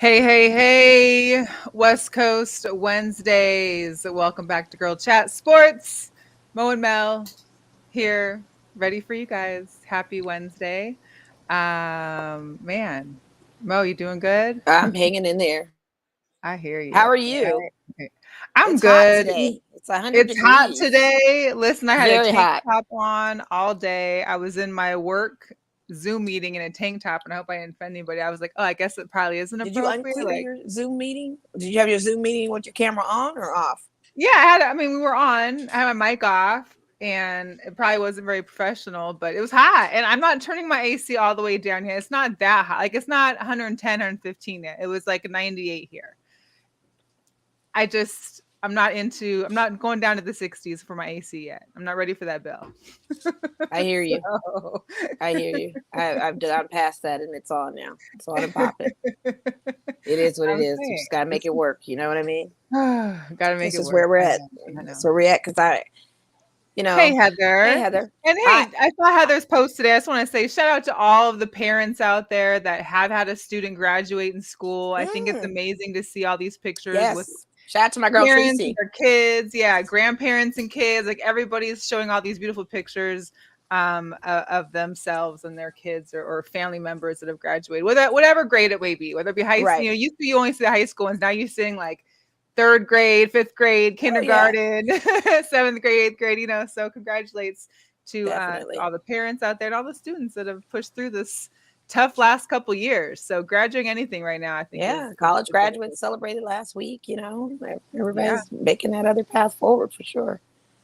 Hey, hey, hey, West Coast Wednesdays. Welcome back to Girl Chat Sports. Mo and Mel here, ready for you guys. Happy Wednesday. Man, Mo, you doing good? I'm hanging in there. I hear How you. are you? Right. I'm It's hot good. today. It's 100 It's hot degrees. today. Listen, I had a Very tank hot. top on all day. I was in my work Zoom meeting in a tank top, and I hope I didn't offend anybody. I was like, oh, I guess it probably isn't Did you appropriate. unclear Like, your Zoom meeting? Did you have your Zoom meeting with your camera on or off? yeah, I mean, we were on. I had my mic off, and it probably wasn't very professional, but it was hot. And I'm not turning my AC all the way down here. It's not that hot. Like, it's not 110, 115 yet. It was like 98 here. I'm not going down to the 60s for my AC yet. I'm not ready for that bill. I hear you. So, I hear you. I'm past that and it's on now. It's on and popping. It is what it I'm is. You saying just got to make this it work. You know what I mean? is gotta make This it is work. where we're I at. know. I know. That's where we're at because Hey, hey, Heather. Heather. And Hi. hey, I saw Heather's post today. I just want to say shout out to all of the parents out there that have had a student graduate in school. I think it's Mm, amazing to see all these pictures with yes. Shout out to my girl parents and Tracy. their kids. Yeah, grandparents and kids. Like everybody's showing all these beautiful pictures of themselves and their kids or family members that have graduated, whatever grade it may be, whether it be high school. Right. Used to you only see the high school ones. Now you're seeing like third grade, fifth grade, Oh, yeah. kindergarten, seventh grade, eighth grade. So congratulates to Definitely. all the parents out there and all the students that have pushed through this tough last couple years. So graduating anything right now, I think Yeah, is college a good graduates celebrated last week. yeah, Everybody's making that other path forward for sure.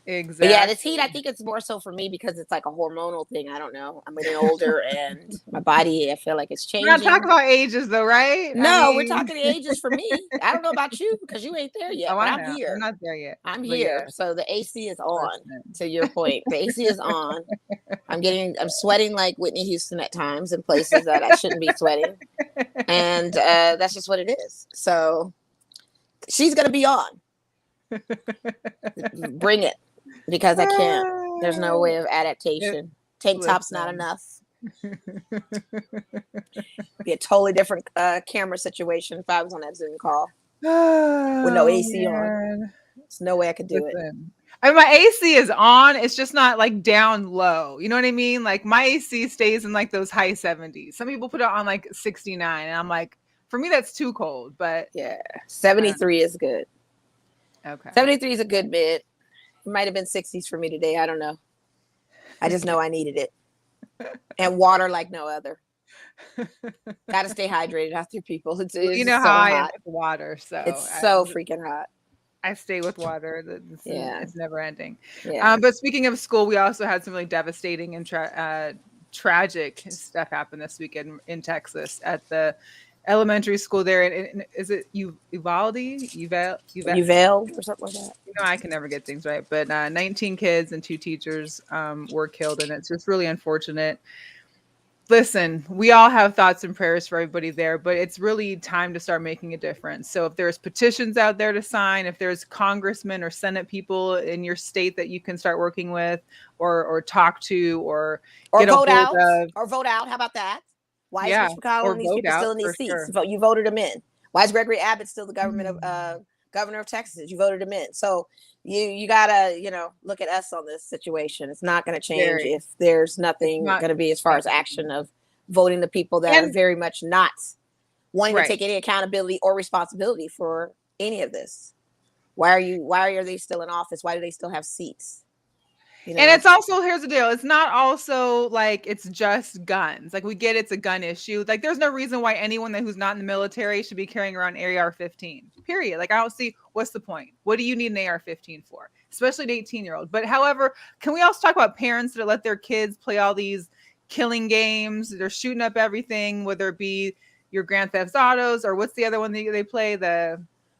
But yeah, this heat, I exactly. think it's more so for me because it's like a hormonal thing. I don't know. I'm getting older and my body, I feel like it's We're not talking changing. about ages though, right? I No, we're mean, talking the ages for me. I don't know about you because you ain't there yet, oh, but I I'm know. I'm here. not there yet. I'm But here. yeah, So the AC is on, listen. to your point. The AC is on. I'm sweating like Whitney Houston at times in places that I shouldn't be sweating. And that's just what it is. So she's going to be on. Bring it because I can't. There's no way of It- adaptation. Tank top's not listen. enough. Be a totally different camera situation if I was on that Zoom call with no Oh AC on. man. There's no way I could do it. Listen. I mean, my AC is on. It's just not like down low. You know what I mean? Like my AC stays in like those high 70s. Some people put it on like 69, and I'm like, for me, that's too cold. But Yeah, uh, 73 is good. okay. 73 is a good mid. It might have been 60s for me today. I don't know. I just know I needed it. And water like no other. Got to stay hydrated out there, people. Well, you It's know just how so I am hot. with water, It's so so freaking hot. I stay with water. Yeah, It's never ending. yeah. But speaking of school, we also had some really devastating and tragic stuff happen this weekend in Texas at the elementary school there. And is it Uvalde? Uvalde or something like that. I can never get things right. But 19 kids and two teachers were killed, and it's just really unfortunate. Listen, we all have thoughts and prayers for everybody there, but it's really time to start making a difference. So if there's petitions out there to sign, if there's congressmen or senate people in your state that you can start working with or talk to or Or get a vote hold out. of, Or vote out. How about that? Why is yeah, Mitch McConnell or and these vote people still out in for these seats? sure. You voted them in. Why is Gregory Abbott still the Mm. governor of Texas? You voted him in. So you gotta look at us on this situation. It's not going to change Very. if there's It's nothing not going to be as far not as action of voting the people that are and very much not wanting to right. take any accountability or responsibility for any of this. Why are they still in office? Why do they still have seats? You And know? it's also, here's the deal. It's not also like it's just guns. Like we get it's a gun issue. Like there's no reason why anyone who's not in the military should be carrying around AR-15. Period. Like I don't see what's the point. What do you need an AR-15 for? Especially an 18-year-old. But however, can we also talk about parents that let their kids play all these killing games? They're shooting up everything, whether it be your Grand Theft Autos or what's the other one they play?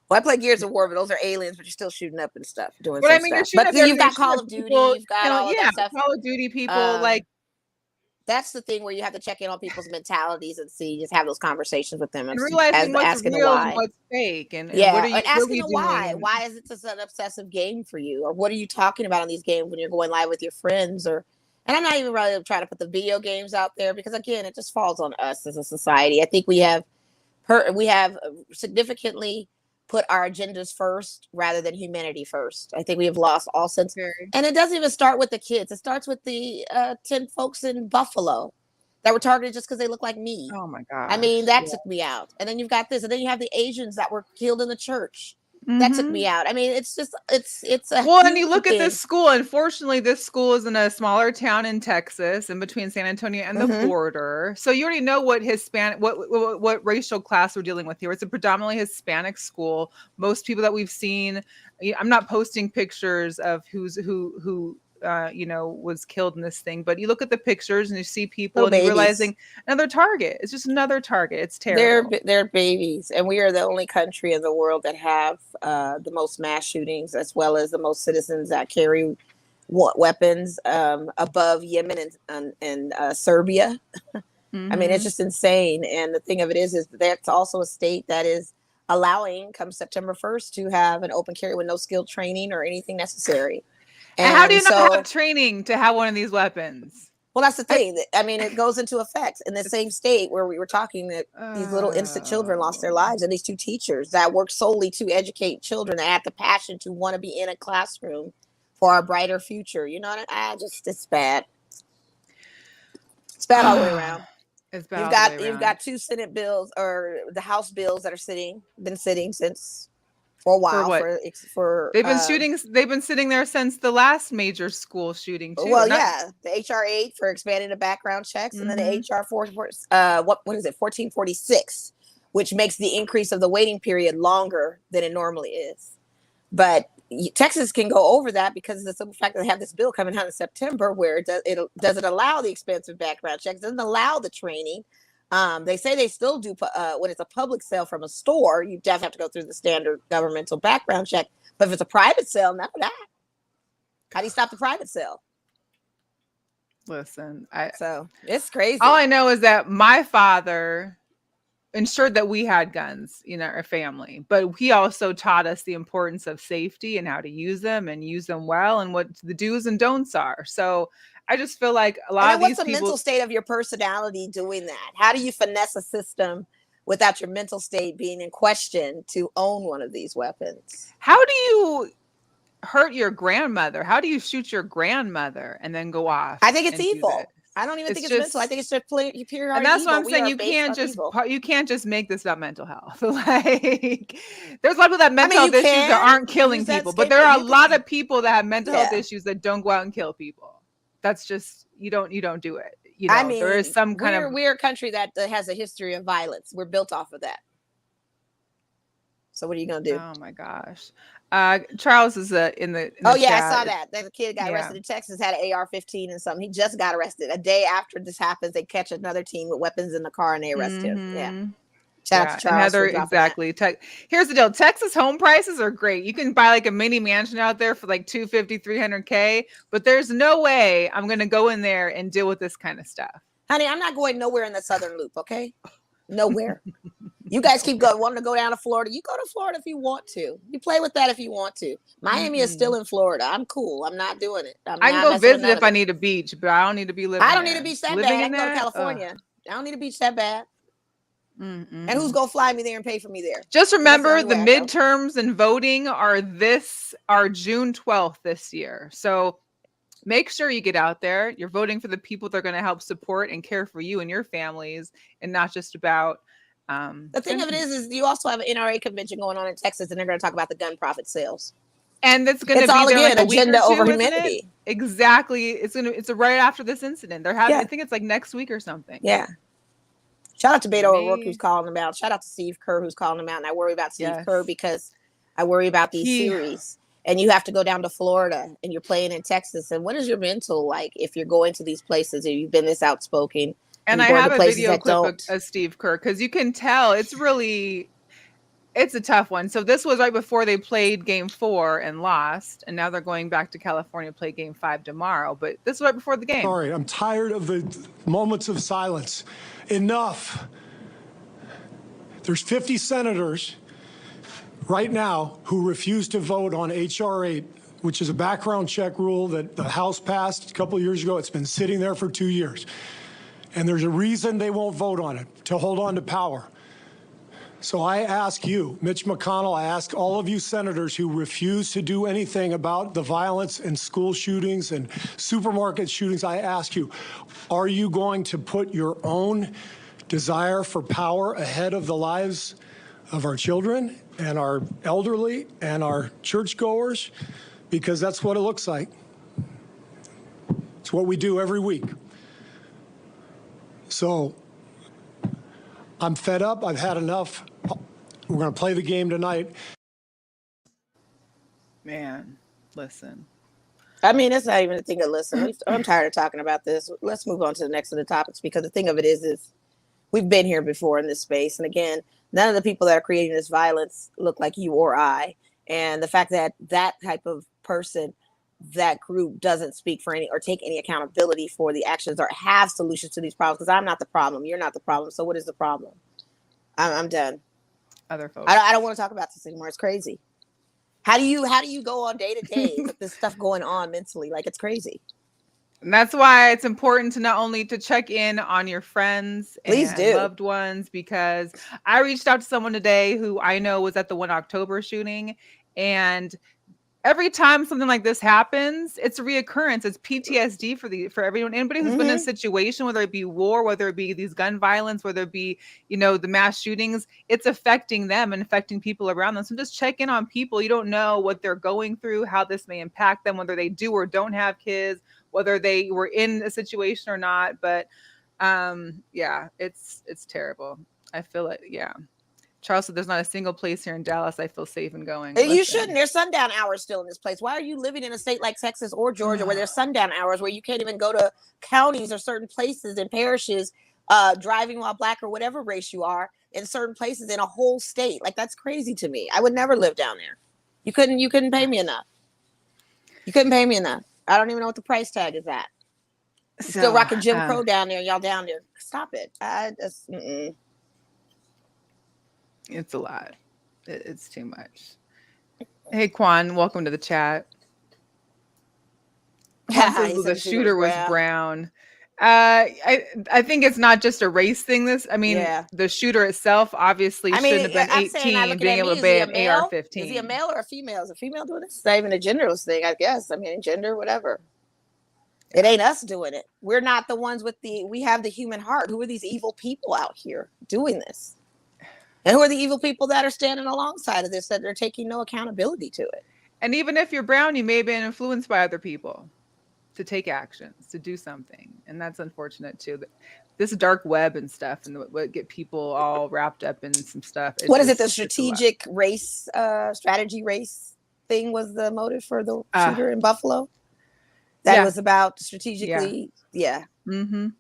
Well, I play Gears of War, but those are aliens, but you're still shooting up and stuff, doing But I some mean, you're stuff. shooting But up you've everything. You're got shooting Call up of Duty, people you've got killing. all of that Yeah, stuff. Call of Duty people. Like Um, that's the thing where you have to check in on people's mentalities and see, just have those conversations with them and as realizing what's asking the real and why. what's fake and what are Yeah, you and asking really them why. doing. Why is it just an obsessive game for you, or what are you talking about on these games when you're going live with your friends? Or, and I'm not even really trying to put the video games out there because again, it just falls on us as a society. I think we have We have significantly put our agendas first rather than humanity first. I think we have lost all sense. Very. And it doesn't even start with the kids. It starts with the 10 folks in Buffalo that were targeted just because they look like me. Oh my gosh. I mean, that took me out. And then you've got this. And then you have the Asians that were killed in the church. That took me out. I mean, it's just, it's a well, and you look thing. at this school. Unfortunately, this school is in a smaller town in Texas, in between San Antonio and the border. So you already know what Hispanic, what racial class we're dealing with here. It's a predominantly Hispanic school. Most people that we've seen, I'm not posting pictures of who was killed in this thing, but you look at the pictures and you see people and you're realizing another target. It's just another target. It's terrible. They're babies, and we are the only country in the world that have the most mass shootings, as well as the most citizens that carry weapons, above Yemen and Serbia. I mean, it's just insane. And the thing of it is that's also a state that is allowing, come September 1st, to have an open carry with no skilled training or anything necessary. And how do you not have training to have one of these weapons? Well, that's the thing. I mean, it goes into effect in the same state where we were talking that these little innocent children lost their lives, and these two teachers that work solely to educate children that have the passion to want to be in a classroom for our brighter future. You know what it's bad. It's bad all the way around. It's bad. You've got two Senate bills, or the House bills, that are been sitting since for a while. They've been sitting there since the last major school shooting too. Well, the HR 8 for expanding the background checks, and then the HR 1446, which makes the increase of the waiting period longer than it normally is. But Texas can go over that because of the simple fact that they have this bill coming out in September where it doesn't allow the expensive background checks, doesn't allow the training. They say they still do when it's a public sale from a store. You definitely have to go through the standard governmental background check. But if it's a private sale, none of that. How do you stop the private sale? Listen, so it's crazy. All I know is that my father ensured that we had guns in our family, but he also taught us the importance of safety and how to use them and use them well, and what the do's and don'ts are. So I just feel like a lot of these people. What's the mental state of your personality doing that? How do you finesse a system without your mental state being in question to own one of these weapons? How do you hurt your grandmother? How do you shoot your grandmother and then go off? I think it's evil. I don't even think it's mental. I think it's just pure evil. And that's what I'm saying. You can't just make this about mental health. Like, there's a lot of people that have mental health issues that aren't killing people, but there are a lot of people that have mental health issues that don't go out and kill people. That's just, you don't do it. I mean, there is some kind of. We're a country that has a history of violence. We're built off of that. So what are you gonna do? Oh my gosh. Charles is in the chat. I saw that. The kid got arrested in Texas, had an AR-15 and something. He just got arrested. A day after this happens, they catch another team with weapons in the car and they arrest him. Yeah. Shout out to Charles. Heather, exactly. Here's the deal. Texas home prices are great. You can buy like a mini mansion out there for like $250,000, $300,000, but there's no way I'm going to go in there and deal with this kind of stuff. Honey, I'm not going nowhere in the Southern Loop, okay? Nowhere. You guys keep wanting to go down to Florida. You go to Florida if you want to. You play with that if you want to. Miami is still in Florida. I'm cool. I'm not doing it. I can go visit if I need a beach, but I don't need to be living. I don't need a beach that bad. I can go to California. I don't need a beach that bad. And who's gonna fly me there and pay for me there? Just remember, the midterms and voting are June 12th this year. So make sure you get out there. You're voting for the people that are going to help support and care for you and your families, and not just about. The thing of it is you also have an NRA convention going on in Texas, and they're going to talk about the gun profit sales. And it's going to be all there again, like agenda over humanity. Exactly. It's right after this incident. I think it's like next week or something. Yeah. Shout out to Beto O'Rourke who's calling them out. Shout out to Steve Kerr who's calling them out. And I worry about Steve Kerr because I worry about these series. And you have to go down to Florida and you're playing in Texas. And what is your mental like if you're going to these places and you've been this outspoken? And I have a video clip of Steve Kerr because you can tell it's a tough one. So this was right before they played Game 4 and lost. And now they're going back to California to play Game 5 tomorrow. But this was right before the game. Sorry, I'm tired of the moments of silence. Enough. There's 50 senators right now who refuse to vote on H.R. 8, which is a background check rule that the House passed a couple of years ago. It's been sitting there for 2 years. And there's a reason they won't vote on it, to hold on to power. So I ask you, Mitch McConnell, I ask all of you senators who refuse to do anything about the violence and school shootings and supermarket shootings, I ask you, are you going to put your own desire for power ahead of the lives of our children and our elderly and our churchgoers? Because that's what it looks like. It's what we do every week. So I'm fed up. I've had enough. We're going to play the game tonight. Man, listen. I mean, it's not even a thing to listen. I'm tired of talking about this. Let's move on to the next of the topics, because the thing of it is we've been here before in this space. And again, none of the people that are creating this violence look like you or I. And the fact that that type of person, that group, doesn't speak for any or take any accountability for the actions or have solutions to these problems, because I'm not the problem. You're not the problem. So what is the problem? I'm done. Other folks. I don't want to talk about this anymore. It's crazy. How do you go on day to day with this stuff going on mentally? Like, it's crazy. And that's why it's important to not only to check in on your friends Please and do. loved ones, because I reached out to someone today who I know was at the 1 October shooting, and every time something like this happens, it's a reoccurrence. It's PTSD for everyone. Anybody who's been in a situation, whether it be war, whether it be these gun violence, whether it be, the mass shootings, it's affecting them and affecting people around them. So just check in on people. You don't know what they're going through, how this may impact them, whether they do or don't have kids, whether they were in a situation or not. But yeah, it's terrible. I feel it. Yeah. Charles said there's not a single place here in Dallas I feel safe in going. You shouldn't. There's sundown hours still in this place. Why are you living in a state like Texas or Georgia where there's sundown hours, where you can't even go to counties or certain places and parishes, driving while black or whatever race you are, in certain places in a whole state? Like, that's crazy to me. I would never live down there. You couldn't pay me enough. You couldn't pay me enough. I don't even know what the price tag is at. Still rocking Jim Crow down there. Y'all down there. Stop it. It's a lot. It's too much. Hey, Quan, welcome to the chat. Quan says the shooter was brown. I think it's not just a race thing. The shooter itself obviously shouldn't have been 18 being able to buy an AR-15. Is he a male or a female? Is a female doing this? It's not even a genderless thing, I guess. I mean, gender, whatever. It ain't us doing it. We're not the ones we have the human heart. Who are these evil people out here doing this? And who are the evil people that are standing alongside of this, that they're taking no accountability to it? And even if you're brown, you may have been influenced by other people to take actions, to do something. And that's unfortunate too. This dark web and stuff, and what get people all wrapped up in some stuff. What is it? The strategic race, strategy race thing was the motive for the shooter in Buffalo? That was about strategically. Yeah. Mm-hmm.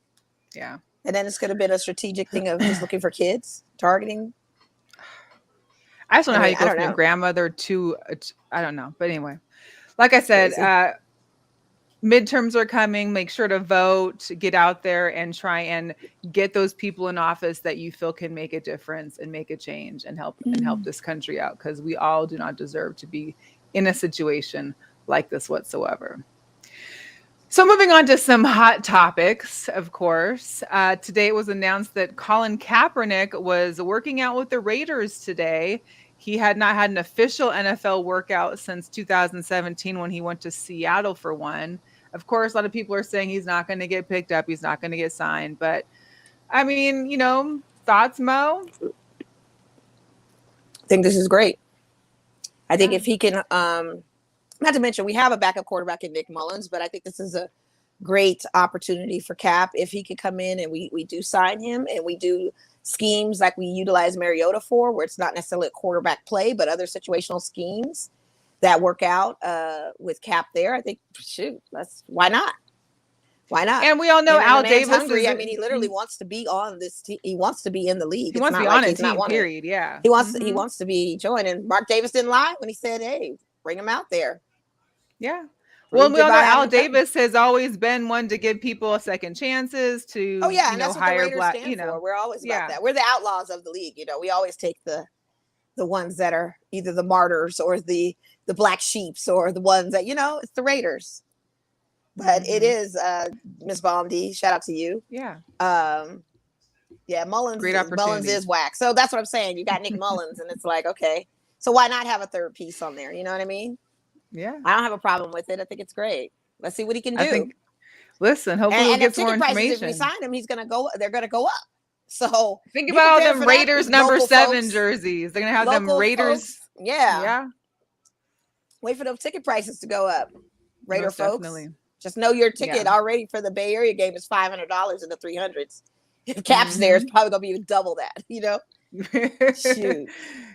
Yeah. And then it's could have been a strategic thing of just looking for kids, targeting. I just don't know how you go from your grandmother to, I don't know. But anyway, like I said, midterms are coming. Make sure to vote, get out there and try and get those people in office that you feel can make a difference and make a change and help this country out. Because we all do not deserve to be in a situation like this whatsoever. So moving on to some hot topics, of course. Today it was announced that Colin Kaepernick was working out with the Raiders today. He had not had an official NFL workout since 2017 when he went to Seattle for one. Of course, a lot of people are saying he's not going to get picked up. He's not going to get signed. But, I mean, thoughts, Mo? I think this is great. I think if he can... not to mention, we have a backup quarterback in Nick Mullins, but I think this is a great opportunity for Cap if he could come in and we do sign him and we do schemes like we utilize Mariota for, where it's not necessarily a quarterback play, but other situational schemes that work out with Cap there. I think, why not? Why not? And we all know Al Davis hungry. He literally wants to be on this team. He wants to be in the league. He wants to be on a team, period. Yeah. He wants to be joined. And Mark Davis didn't lie when he said, hey, bring him out there. Yeah. Well, we all know Al Davis has always been one to give people second chances to, and that's what the Raiders stand for. We're always about that. We're the outlaws of the league. We always take the ones that are either the martyrs or the black sheeps or the ones that, it's the Raiders. But it is Miss Balmdy. Shout out to you. Yeah. Yeah, Great Mullins opportunity. is whack. So that's what I'm saying. You got Nick Mullins, and it's like, okay, so why not have a third piece on there? You know what I mean? Yeah. I don't have a problem with it. I think it's great. Let's see what he can I do. think, listen, hopefully we'll And get if some more ticket prices, if we information. sign him, they're gonna go up. So Think be about all prepared them for that, Raiders number local 7 folks. jerseys. They're going to have them Local Raiders. folks, yeah. Yeah, Wait for those ticket prices to go up. Raider most folks, definitely. just know your ticket Yeah. already for the Bay Area game is $500 in the 300s. If Cap's there, it's probably gonna be double that. You know, shoot.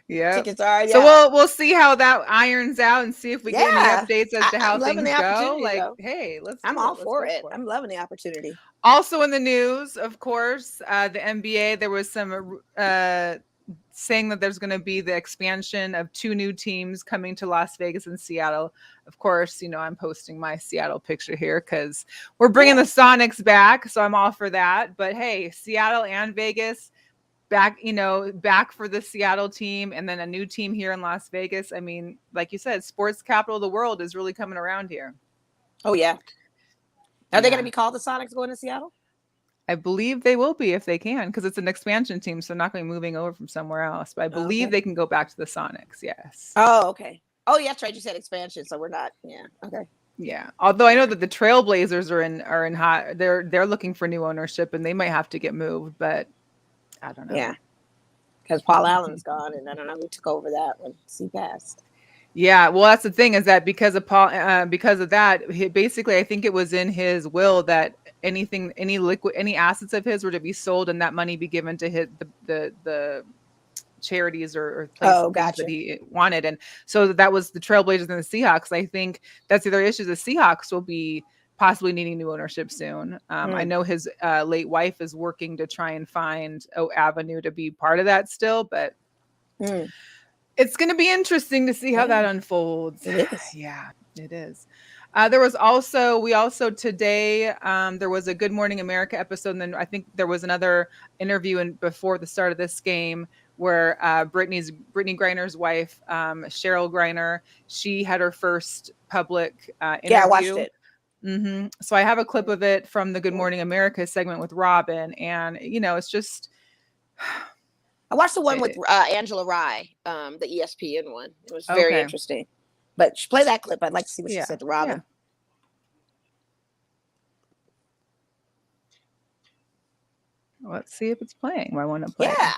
Yeah. Tickets are already So out. we'll see how that irons out and see if we get Yeah. any updates as to how I'm loving things the go. opportunity, Like, though. hey, I'm do all Let's for go it. I'm loving the opportunity. Also in the news, of course, the NBA, there was some saying that there's going to be the expansion of 2 new teams coming to Las Vegas and Seattle. Of course, I'm posting my Seattle picture here because we're bringing the Sonics back. So I'm all for that. But hey, Seattle and Vegas back, back for the Seattle team, and then a new team here in Las Vegas. I mean, like you said, sports capital of the world is really coming around here. Oh, yeah. Are they going to be called the Sonics going to Seattle? I believe they will be if they can, because it's an expansion team, so they're not going to be moving over from somewhere else. But I believe they can go back to the Sonics. Yes. Oh, okay. Oh, yeah, that's right. You said expansion, so we're not. Yeah. Okay. Yeah. Although I know that the Trailblazers are in hot. They're looking for new ownership, and they might have to get moved. But I don't know. Yeah. Because Paul Allen's gone, and I don't know who took over that when he passed. Yeah, well, that's the thing is that because of Paul, because of that, basically, I think it was in his will that any assets of his were to be sold, and that money be given to his the charities or places that he wanted. And so that was the Trailblazers and the Seahawks. I think that's the other issue. The Seahawks will be possibly needing new ownership soon. I know his late wife is working to try and find an avenue to be part of that still, but. It's going to be interesting to see how that unfolds. It is. Yeah, it is. We also today, there was a Good Morning America episode. And then I think there was another interview before the start of this game where Brittany Griner's wife, Cheryl Griner, she had her first public interview. Yeah, I watched it. So I have a clip of it from the Good Morning America segment with Robin. And, it's just... I watched the one with Angela Rye, the ESPN one. It was very interesting. But play that clip. I'd like to see what she said to Robin. Yeah. Let's see if it's playing. I want to play. Yeah.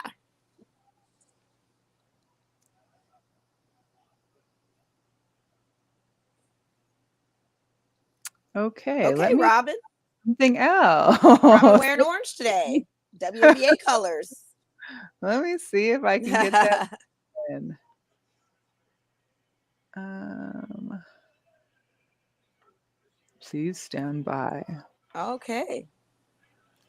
Okay, Robin. Something else. Robin wearing orange today. WNBA colors. Let me see if I can get that in. Please stand by. Okay.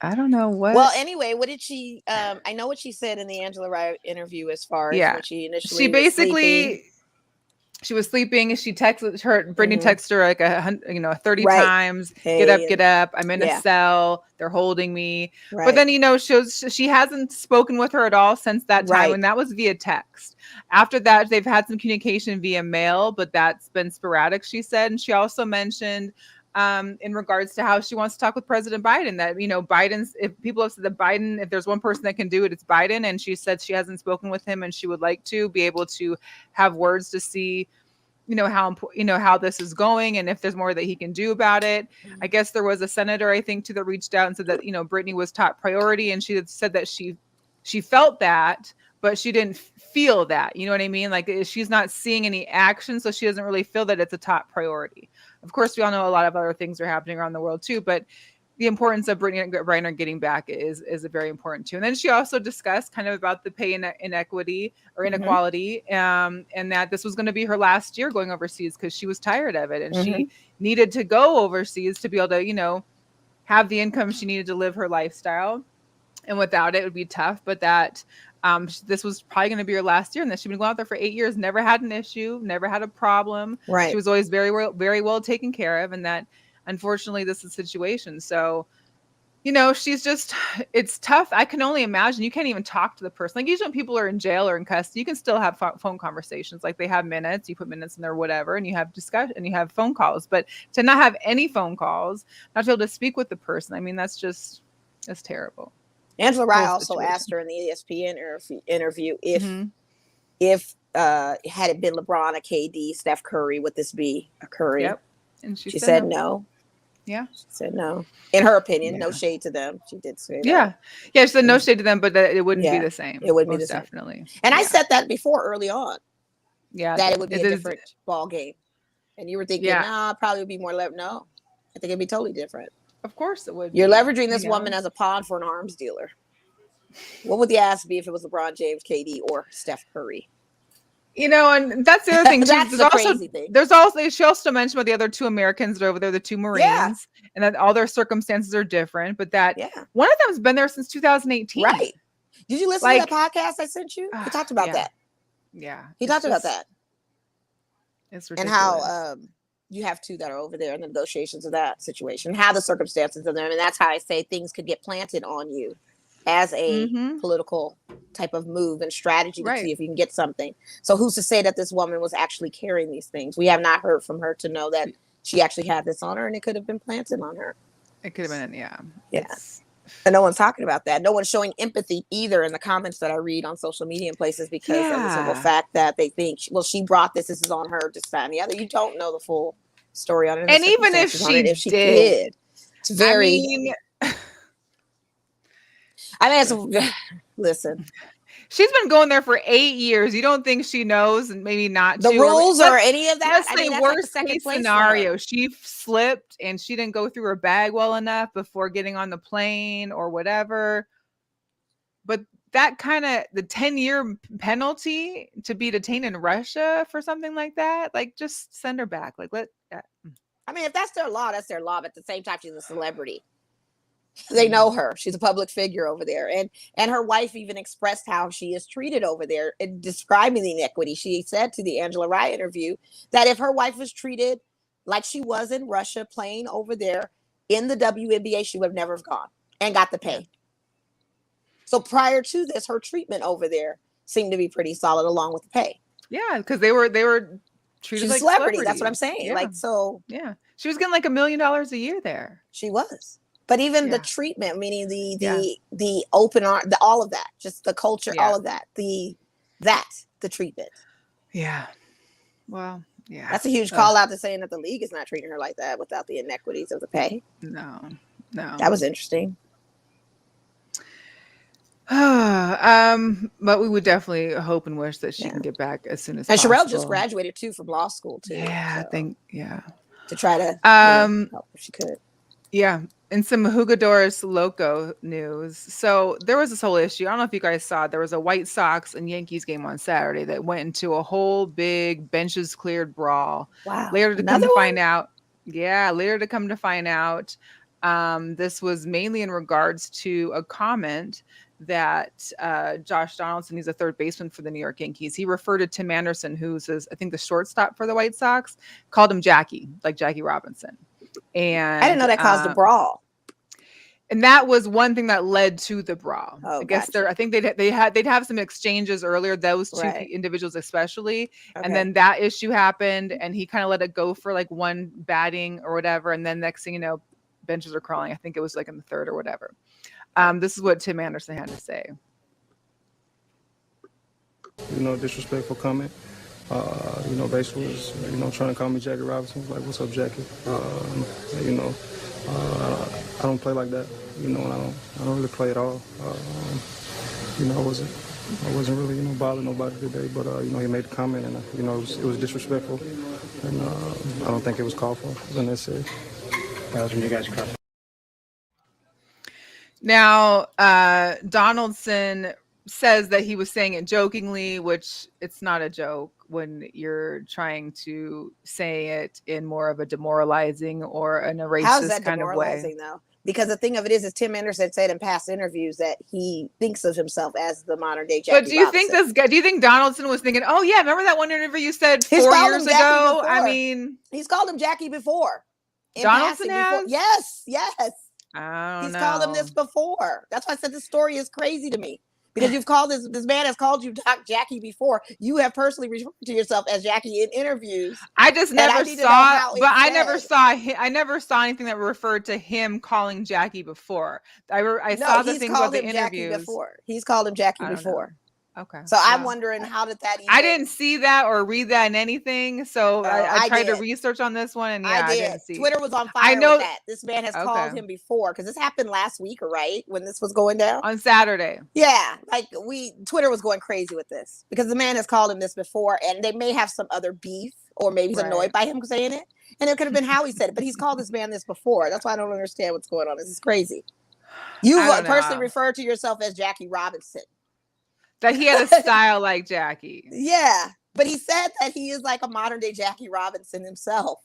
I don't know what. Well, anyway, what did she? I know what she said in the Angela Rye interview as far as when she initially. She basically. She was sleeping. She texted her. Brittany texted her like 30 times. Hey, get up. I'm in a cell. They're holding me. Right. But then she hasn't spoken with her at all since that time, and that was via text. After that, they've had some communication via mail, but that's been sporadic. She said, and she also mentioned in regards to how she wants to talk with President Biden. That Biden's. If people have said that Biden, if there's one person that can do it, it's Biden. And she said she hasn't spoken with him, and she would like to be able to have words to see. How this is going and if there's more that he can do about it. I guess there was a senator, I think, that reached out and said that, Brittany was top priority. And she had said that she felt that, but she didn't feel that, you know what I mean? Like she's not seeing any action. So she doesn't really feel that it's a top priority. Of course, we all know a lot of other things are happening around the world too, but the importance of Brittany Griner getting back is very important too. And then she also discussed kind of about the pay inequity or inequality, and that this was going to be her last year going overseas because she was tired of it and she needed to go overseas to be able to, have the income she needed to live her lifestyle. And without it, it would be tough. But that this was probably going to be her last year, and that she'd been going out there for 8 years, never had an issue, never had a problem. Right. She was always very well taken care of, and that. Unfortunately, this is the situation. So, she's just, it's tough. I can only imagine. You can't even talk to the person. Like usually when people are in jail or in custody, you can still have phone conversations. Like they have minutes, you put minutes in there, whatever, and you have discussion and you have phone calls. But to not have any phone calls, not to be able to speak with the person, I mean, that's terrible. Angela Rye whole also situation. asked her in the ESPN interview if Mhm. had it been LeBron, a KD, Steph Curry, would this be occurring? Yep. And She said no. Yeah. She said no. In her opinion, no Yeah. shade to them. She did say that. Yeah. Yeah. She said no shade to them, but that it wouldn't be Yeah, the same. it wouldn't be the Most same. definitely. And I Yeah. said that before early on, Yeah. that it would be a is- different ball game. And you were thinking, Yeah. nah, probably would be more no. I think it'd be totally different. Of course it would. You're be, leveraging this you know? woman as a pawn for an arms dealer. What would the ask be if it was LeBron James, KD, or Steph Curry? You know, and that's the other thing too. That's There's the also crazy thing. there's also she also mentioned about the other 2 Americans that are over there, the 2 Marines, Yeah. and that all their circumstances are different, but that Yeah. one of them's been there since 2018. Right. Did you listen Like- to that podcast I sent you? He talked about yeah. that. Yeah. He it's talked about just- that. It's And ridiculous. how you have 2 that are over there in the negotiations of that situation, how the circumstances of them. And that's how I say things could get planted on you as a Mhm. political type of move and strategy to Right. see if you can get something. So who's to say that this woman was actually carrying these things? We have not heard from her to know that she actually had this on her, and it could have been planted on her. It could have been, yeah. Yeah. It's- And no one's talking about that. No one's showing empathy either in the comments that I read on social media and places because of the simple Yeah. fact that they think, well, she brought this is on her, this, that, and the other. You don't know the full story on it. And even if circumstances on she it. did, it's very. I mean, it's listen. she's been going there for 8 years. You don't think she knows, and maybe not The to, rules let's- or any of that. Let's I say mean, that's like the worst second case place for her. scenario. She slipped and she didn't go through her bag well enough before getting on the plane or whatever. But that kind of the 10-year penalty to be detained in Russia for something like that, like just send her back. Like I mean, if that's their law, that's their law. But at the same time, she's a celebrity. They know her. She's a public figure over there. And her wife even expressed how she is treated over there in describing the inequity. She said to the Angela Rye interview that if her wife was treated like she was in Russia playing over there in the WNBA, she would have never gone and got the pay. So prior to this, her treatment over there seemed to be pretty solid along with the pay. yeah, because they were treated She's like a celebrity. That's what I'm celebrities. saying. Yeah. Like, so Yeah, she was getting like $1 million a year there. she was. But even the Yeah. treatment, meaning the open art, all of that, just the culture, Yeah. all of that, the treatment. Yeah. Well, yeah. That's a huge call out to saying that the league is not treating her like that without the inequities of the pay. No. That was interesting. But we would definitely hope and wish that she Yeah. can get back as soon as And possible. Sherelle just graduated too from law school too. Yeah, I so, think yeah. to try to help if she could. Yeah. And some Jugadores Loco news. So there was this whole issue. I don't know if you guys saw it. There was a White Sox and Yankees game on Saturday that went into a whole big benches cleared brawl. Wow. Later to come Another to one? find out. Yeah, later to come to find out. This was mainly in regards to a comment that Josh Donaldson, he's a third baseman for the New York Yankees. He referred to Tim Anderson, who's I think the shortstop for the White Sox, called him Jackie, like Jackie Robinson. And I didn't know that caused a brawl. And that was one thing that led to the brawl. Oh, I guess gotcha. I think they'd have some exchanges earlier, those two Right. individuals especially. Okay. And then that issue happened and he kind of let it go for like one batting or whatever. And then next thing you know, benches are crawling. I think it was like in the third or whatever. This is what Tim Anderson had to say. Disrespectful comment. Basically was, trying to call me Jackie Robinson. I was like, what's up, Jackie? I don't play like that, and I don't really play at all. I wasn't really, bothering nobody today, but, he made the comment and, it was disrespectful. And I don't think it was called for. It was unnecessary. When you guys cross. Now, Donaldson says that he was saying it jokingly, which it's not a joke when you're trying to say it in more of a demoralizing or in a How's racist that kind of way. demoralizing though? Because the thing of it is Tim Anderson said in past interviews that he thinks of himself as the modern day Jackie But do you think Robinson. this guy? Do you think Donaldson was thinking, "Oh yeah, remember that one interview you said He's 4 called years him Jackie ago"? I before. mean, He's called him Jackie before. In Donaldson passing before. Yes. I don't He's know. called him this before. That's why I said the story is crazy to me. Because you've called this man has called you Doc Jackie before. You have personally referred to yourself as Jackie in interviews. I just And I never need to know saw, how but it's I never said. saw I never saw anything that referred to him calling Jackie before. I No, saw the he's things about called the him Jackie interviews. before. He's called him Jackie I don't know. before. Okay. So I'm Well, wondering how did that even I didn't see that or read that in anything. So I I tried to did. research on this one, and yeah, I I did. didn't see. Twitter was on I fire know. with that. This man has called Okay. him before because this happened last week, right? When this was going down. On Saturday. Yeah, like Twitter was going crazy with this because the man has called him this before, and they may have some other beef, or maybe he's annoyed Right. by him saying it, and it could have been how he said it. But he's called this man this before. That's why I don't understand what's going on. This is crazy. You I don't know. personally referred to yourself as Jackie Robinson. That he had a style like Jackie. Yeah, but he said that he is like a modern day Jackie Robinson himself.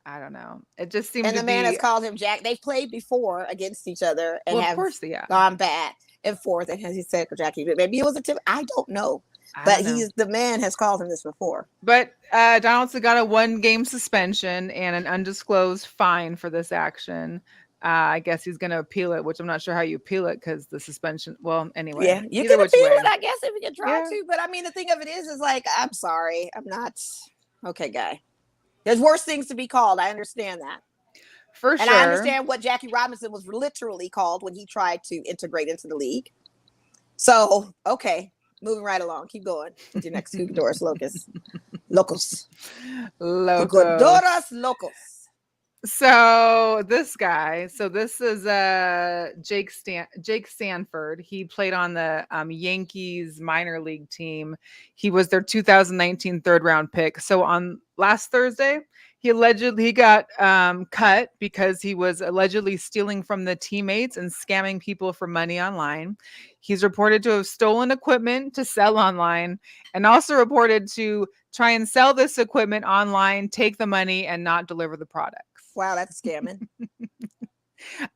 I don't know. It just seemed And to the man be. has called him Jack. They've played before against each other and Well, of have course, yeah. gone back and forth. And as he said, Jackie, but maybe it was a tip. I don't know. I But don't know. the man has called him this before. But Donaldson got a 1-game suspension and an undisclosed fine for this action. I guess he's going to appeal it, which I'm not sure how you appeal it because the suspension. Well, anyway, Yeah, you either can which appeal way. it, I guess, if you can try Yeah. to. But I mean, the thing of it is like, I'm sorry. I'm not. Okay, guy. There's worse things to be called. I understand that. For And sure. I understand what Jackie Robinson was literally called when he tried to integrate into the league. So, okay. Moving right along. Keep going with your next Jugadoras Locos. Locos. Loco. Jugadoras Locos. So this is Jake Sanford. He played on the Yankees minor league team. He was their 2019 third round pick. So on last Thursday, he got cut because he was allegedly stealing from the teammates and scamming people for money online. He's reported to have stolen equipment to sell online, and also reported to try and sell this equipment online, take the money, and not deliver the products. Wow, that's scamming.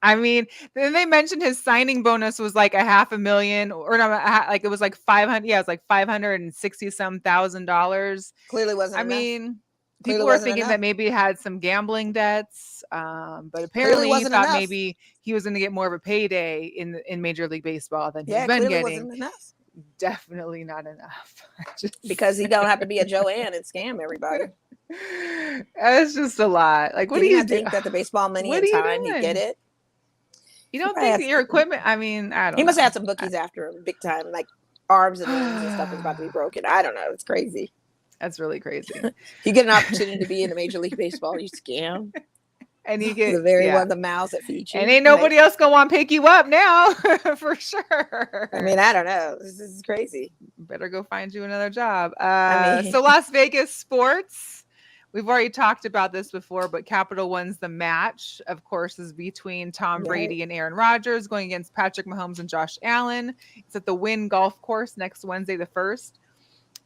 I mean, then they mentioned his signing bonus was like $500,000, or no, like it was like 500. Yeah, it was like $560,000. Clearly wasn't I enough. mean, Clearly people were wasn't thinking enough. that maybe he had some gambling debts, but apparently he wasn't thought enough. maybe he was going to get more of a payday in Major League Baseball than he's Yeah, been clearly getting. wasn't enough. Definitely not enough. Because he don't have to be a Joanne and scam everybody. It's just a lot. Like, what Did do he you not think that the baseball money What in are you time, he'd get doing? it? You don't probably think has that your to- equipment? I mean, I don't. He must know. have had some bookies after him, big time, like arms and limbs and stuff was about to be broken. I don't know. It's crazy. That's really crazy. You get an opportunity to be in the Major League Baseball, you scam. And you get The very yeah. one, the mouths that feed you. And ain't nobody else gonna want to pick you up now, for sure. I mean, I don't know. This is crazy. Better go find you another job. I mean- So Las Vegas sports. We've already talked about this before, but Capital One's the match, of course, is between Tom Right. Brady and Aaron Rodgers going against Patrick Mahomes and Josh Allen. It's at the Wynn Golf Course next Wednesday, the 1st.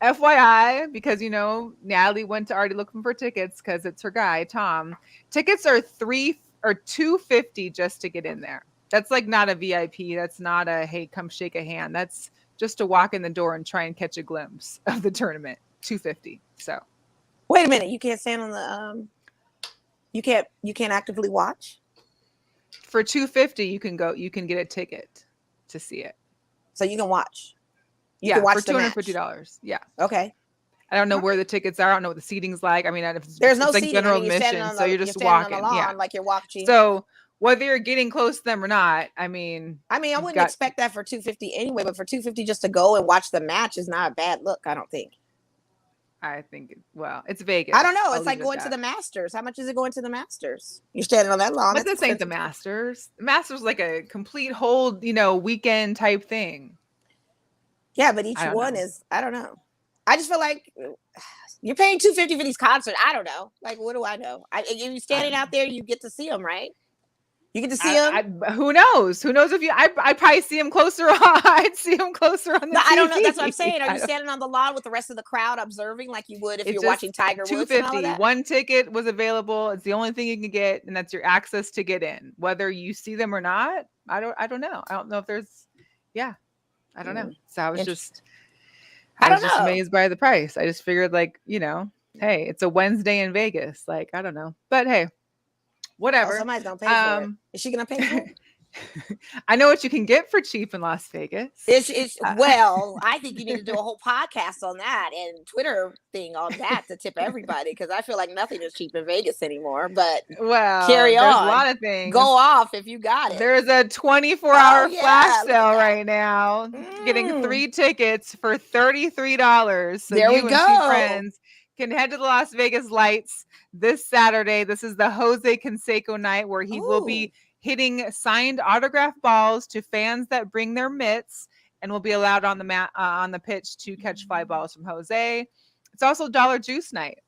FYI, because Natalie went to already looking for tickets because it's her guy, Tom. Tickets are $250 just to get in there. That's like not a VIP. That's not a hey, come shake a hand. That's just to walk in the door and try and catch a glimpse of the tournament. $250. So Wait a minute. You can't stand on the you can't actively watch? for $250, you can get a ticket to see it. So you can watch. You Yeah, can watch for the match. $250. Yeah. Okay. I don't know where the tickets are. I don't know what the seating's like. I mean, There's no it's like seating. general I mean, you're standing admission, on so the, you're just standing walking. on the lawn Yeah. like you're watching. So whether you're getting close to them or not, I mean, I wouldn't expect that for $250 anyway, but for $250 just to go and watch the match is not a bad look, I don't think. I think, well, it's Vegas. I don't know. I'll It's like leave it going at to that. the Masters. How much is it going to the Masters? You're standing on that lawn. But That's this ain't the expensive. Masters. The Masters is like a complete whole, weekend type thing. Yeah, but each I don't one know. is, I don't know. I just feel like you're paying $250 for these concerts. I don't know. Like, what do I know? You're standing out there, you get to see them, right? You get to see them. Who knows? Who knows if I probably see him closer on. I'd see him closer on the No, TV. I don't know. That's what I'm saying. Are I you don't- standing on the lawn with the rest of the crowd observing like you would if It's you're just watching Tiger Woods and all of $250. that? One ticket was available. It's the only thing you can get, and that's your access to get in. Whether you see them or not, I don't know. I don't know if there's I don't know. So I was Interesting. just I don't just know. amazed by the price. I just figured hey, it's a Wednesday in Vegas. Like, I don't know. But hey, Oh, whatever. somebody's gonna pay for it. Is she gonna pay for it? I know what you can get for cheap in Las Vegas. It's well, I think you need to do a whole podcast on that and Twitter thing on that to tip everybody, because I feel like nothing is cheap in Vegas anymore. But Well, carry there's on. a lot of things. Go off if you got it. There's a 24-hour Oh, yeah, flash look at sale that. right now. Getting Mm. 3 tickets for $33. So There we you and 2 go. friends can head to the Las Vegas Lights this Saturday. This is the Jose Canseco night where he will be hitting signed autograph balls to fans that bring their mitts, and will be allowed on the mat on the pitch to catch fly balls from Jose. It's also Dollar Juice night.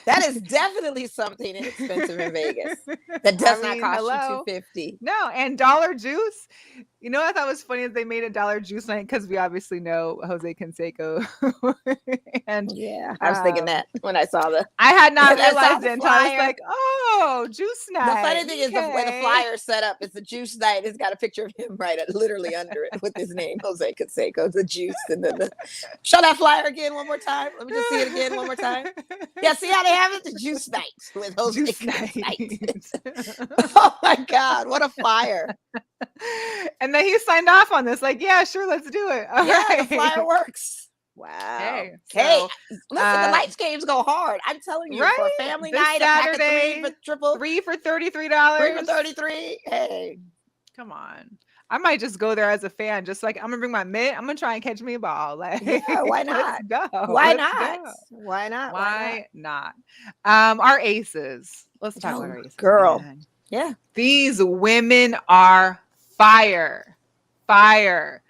That is definitely something inexpensive in Vegas. That does not cost you $250. No, and Dollar Juice. You know what I thought was funny is they made a Dollar Juice night because we obviously know Jose Canseco. And Yeah, I was thinking that when I saw the. I had not And I saw realized the it until I was flyer. like, oh, Juice night. The funny thing is the way the okay. flyer is set up, it's the juice night. It's got a picture of him literally under it with his name, Jose Canseco, the juice, and then show that flyer again one more time. Let me just see it again one more time. Yeah, see how they have it? The juice night with Jose Juice Canseco. Oh my God, what a flyer! And then he signed off on this, like, yeah, sure, let's do it. All Yeah, the right. flyer works. Wow. Hey, Hey, so, listen, the Lights games go hard. I'm telling you, for right? a family This night, a pack of Saturday, 3 for triple, 3 for $33. 3 for 33. Hey, Come on. I might just go there as a fan, just like I'm gonna bring my mitt. I'm gonna try and catch me a ball. Like, yeah, why not? Let's go. Why Let's not? go. Why not? Why not? Our aces. Let's talk about Oh, our aces. girl. man. Yeah. These women are fire. Fire.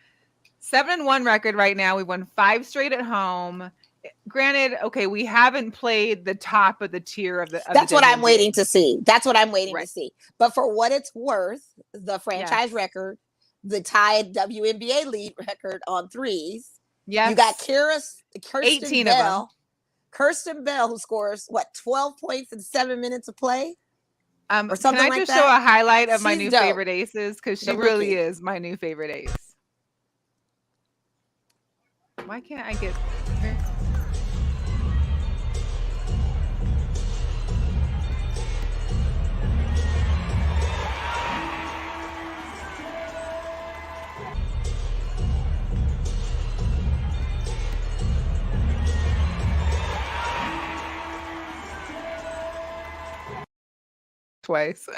7-1 record right now. We won 5 straight at home. Granted, okay, we haven't played the top of the tier of the. That's what I'm waiting to see. That's what I'm waiting to Right. see. But for what it's worth, the franchise record, the tied WNBA lead record on threes. Yes. You got Kirsten 18 of them. Bell. Kirsten Bell, who scores 12 points in 7 minutes of play. or something can I like just that. show a highlight of my She's new dope. favorite aces? Because she The really rookie. is my new favorite ace. Why can't I get... twice.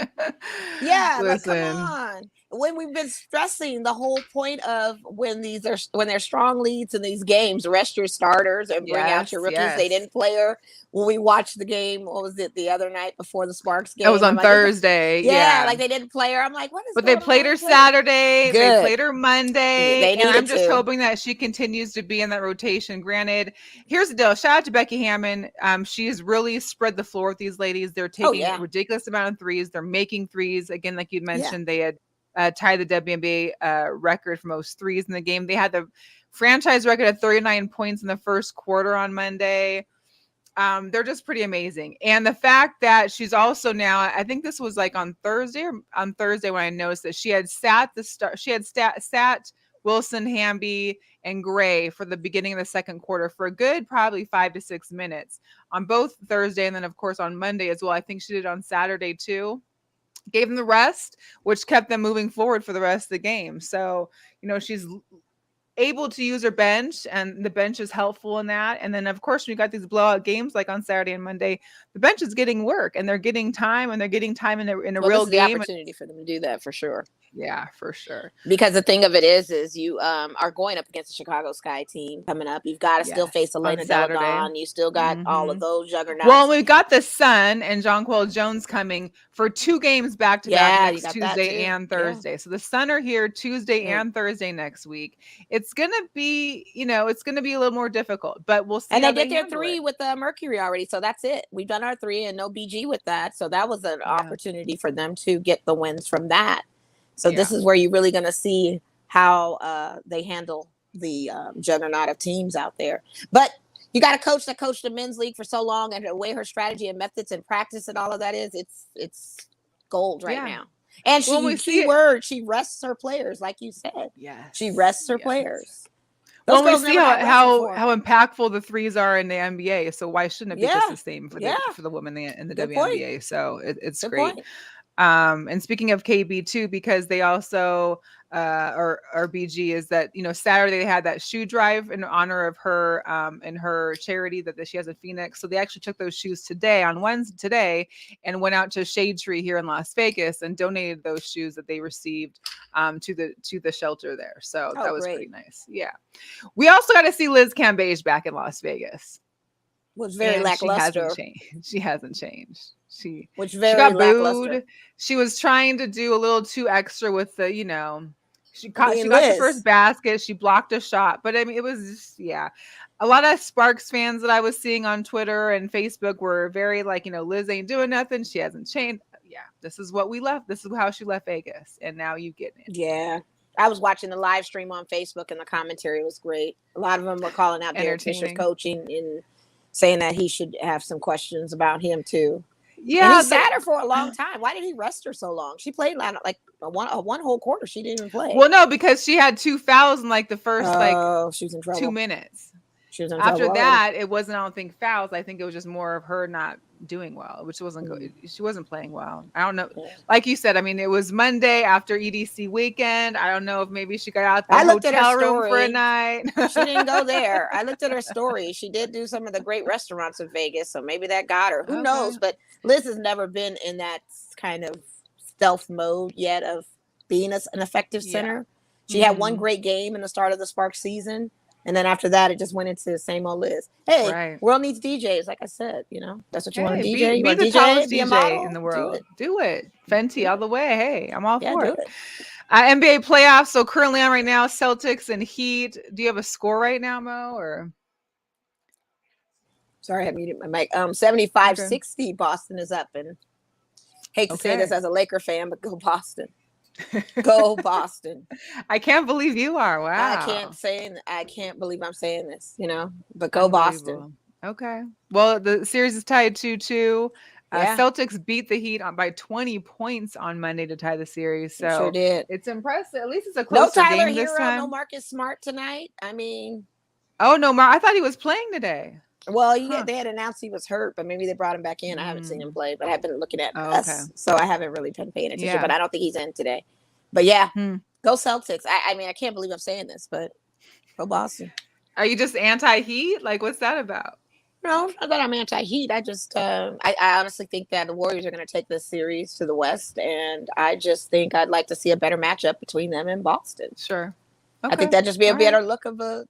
Yeah, like Listen. come on. When we've been stressing the whole point of when they're strong leads in these games, rest your starters and bring out your Yes, rookies. They yes. didn't play her. When we watched the game, what was it, the other night before the Sparks game? That was I'm on like, "This is-" Thursday. Yeah, like they didn't play her. I'm like, what is But they going played on? her Saturday. They Good. played her Monday. They and I'm needed just to. hoping that she continues to be in that rotation. Granted, here's the deal. Shout out to Becky Hammond. She's really spread the floor with these ladies. They're taking yeah. a ridiculous amount of threes. They're making threes. Again, like you mentioned, they had tied the WNBA record for most threes in the game. They had the franchise record at 39 points in the first quarter on Monday. They're just pretty amazing. And the fact that she's also now, I think this was like on Thursday when I noticed that she had sat Wilson, Hamby, and Gray for the beginning of the second quarter for a good probably 5 to 6 minutes on both Thursday and then of course on Monday as well. I think she did on Saturday too. Gave them the rest, which kept them moving forward for the rest of the game. So, she's able to use her bench, and the bench is helpful in that. And then, of course, when you got these blowout games like on Saturday and Monday, the bench is getting work, and they're getting time, in a real This is game. the opportunity for them to do that for sure. Yeah, for sure. Because the thing of it is you are going up against the Chicago Sky team coming up. You've got to still face Elena Saturday. Deladon. You still got all of those juggernauts. Well, we've got the Sun and Jonquel Jones coming for 2 games back to back next you got that Tuesday too. and Thursday. So the Sun are here Tuesday and Thursday next week. It's gonna be, it's gonna be a little more difficult, but we'll see. And how they did their handle 3 it. with Mercury already, so that's it. We've done our 3 and no BG with that, so that was an opportunity for them to get the wins from that. So this is where you're really going to see how they handle the juggernaut of teams out there. But you got a coach that coached the men's league for so long, and the way her strategy and methods and practice and all of that is, it's gold right now. And she rests her players, like you said. Yeah, she rests her players. Well, we see how impactful the threes are in the NBA. So why shouldn't it be just the same for the women in the Good WNBA? point. So it's Good great. point. And speaking of KB too, because they also or BG is that, you know, Saturday they had that shoe drive in honor of her and her charity that she has in Phoenix. So they actually took those shoes today and went out to Shade Tree here in Las Vegas and donated those shoes that they received to the shelter there. So that was pretty nice. Yeah. We also got to see Liz Cambage back in Las Vegas. Was very lackluster. She hasn't changed. She got lackluster. Booed. She was trying to do a little too extra with the, you know, she got the first basket. She blocked a shot, but I mean, it was just, a lot of Sparks fans that I was seeing on Twitter and Facebook were very like, you know, Liz ain't doing nothing. She hasn't changed. Yeah, this is what we left. This is how she left Vegas, and now you get it. Yeah. I was watching the live stream on Facebook, and the commentary was great. A lot of them were calling out Derek Fisher's coaching and saying that he should have some questions about him too. Yeah, and he sat her for a long time. Why did he rest her so long? She played like one whole quarter. She didn't even play. Well, no, because she had 2 fouls in like the first she was in trouble. 2 minutes. She was in After trouble that, already. it wasn't, I don't think, fouls. I think it was just more of her not doing well, which wasn't good. She wasn't playing well. I don't know. Like you said, I mean, it was Monday after EDC weekend. I don't know if maybe she got out the hotel room for a night. She didn't go there. I looked at her story. She did do some of the great restaurants in Vegas, so maybe that got her. Who knows? But Liz has never been in that kind of stealth mode yet of being an effective center. She had one great game in the start of the Sparks season. And then after that, it just went into the same old Liz. Hey, world needs DJs. Like I said, you know, that's what you want to DJ. You be want the DJ, tallest be a DJ model? in the world. Do it. Fenty all the way. Hey, I'm all for do it. NBA playoffs. So currently on right now, Celtics and Heat. Do you have a score right now, Mo? Or sorry, I had muted my mic. 75-60. Boston is up, and hate to say this as a Laker fan, but go Boston. Go Boston. I can't believe you are. Wow. I can't believe I'm saying this, you know, but go Boston. Okay. Well, the series is tied 2-2. Celtics beat the Heat by 20 points on Monday to tie the series. So sure did. It's impressive. At least it's a closer game this time. No Marcus Smart tonight. I mean, I thought he was playing today. Well, they had announced he was hurt, but maybe they brought him back in. I haven't seen him play, but I've been looking at us, so I haven't really been paying attention. But I don't think he's in today. But go Celtics. I mean, I can't believe I'm saying this, but go Boston. Are you just anti-Heat? Like, what's that about? No, not that I'm anti-Heat. I just, I honestly think that the Warriors are going to take this series to the West, and I just think I'd like to see a better matchup between them and Boston. Sure. Okay. I think that'd just be a better look of a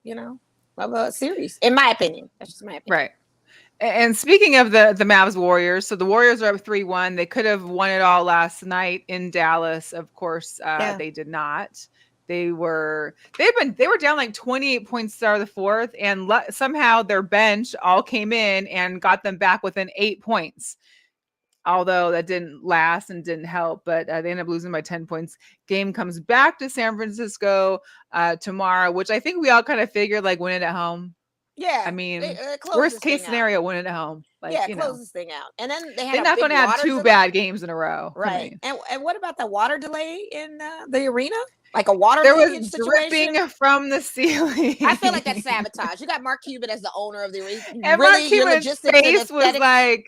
series, in my opinion. That's just my opinion. Right. And speaking of the Mavs Warriors, so the Warriors are up 3-1. They could have won it all last night in Dallas. Of course, they did not. They were down like 28 points to start of the fourth, and somehow their bench all came in and got them back within 8 points. Although that didn't last and didn't help, but they ended up losing by 10 points. Game comes back to San Francisco tomorrow, which I think we all kind of figured like win it at home. Yeah, I mean, worst case scenario, win it at home. Like, close this thing out, and then they're not going to have 2 bad games in a row, right? And what about the water delay in the arena? Like a water there was dripping from the ceiling. I feel like that's sabotage. You got Mark Cuban as the owner of the arena, and Mark Cuban's face was like,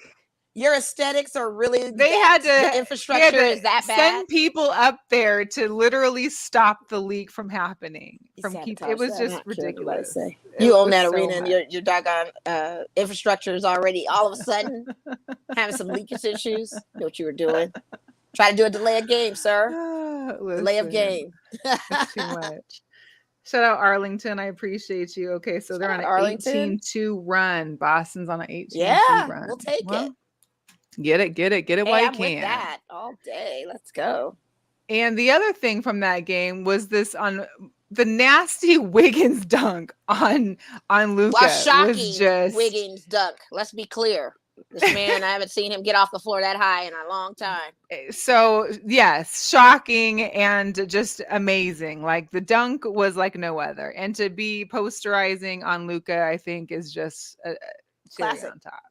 your aesthetics are really the infrastructure is that bad. Send people up there to literally stop the leak from happening. It was just ridiculous. You own that arena and your doggone infrastructure is already all of a sudden having some leakage issues. Know what you were doing. Try to do a delay of game, sir. Delay of game. That's too much. Shout out Arlington. I appreciate you. Okay, so they're on an 18-2 run. Boston's on an 18-2 run. We'll take it. Get it while you can. With that all day. Let's go. And the other thing from that game was this on the nasty Wiggins dunk on Luka. Well, shocking Wiggins dunk. Let's be clear. This man, I haven't seen him get off the floor that high in a long time. So yes, shocking and just amazing. Like the dunk was like no other. And to be posterizing on Luka, I think is just a cherry on top.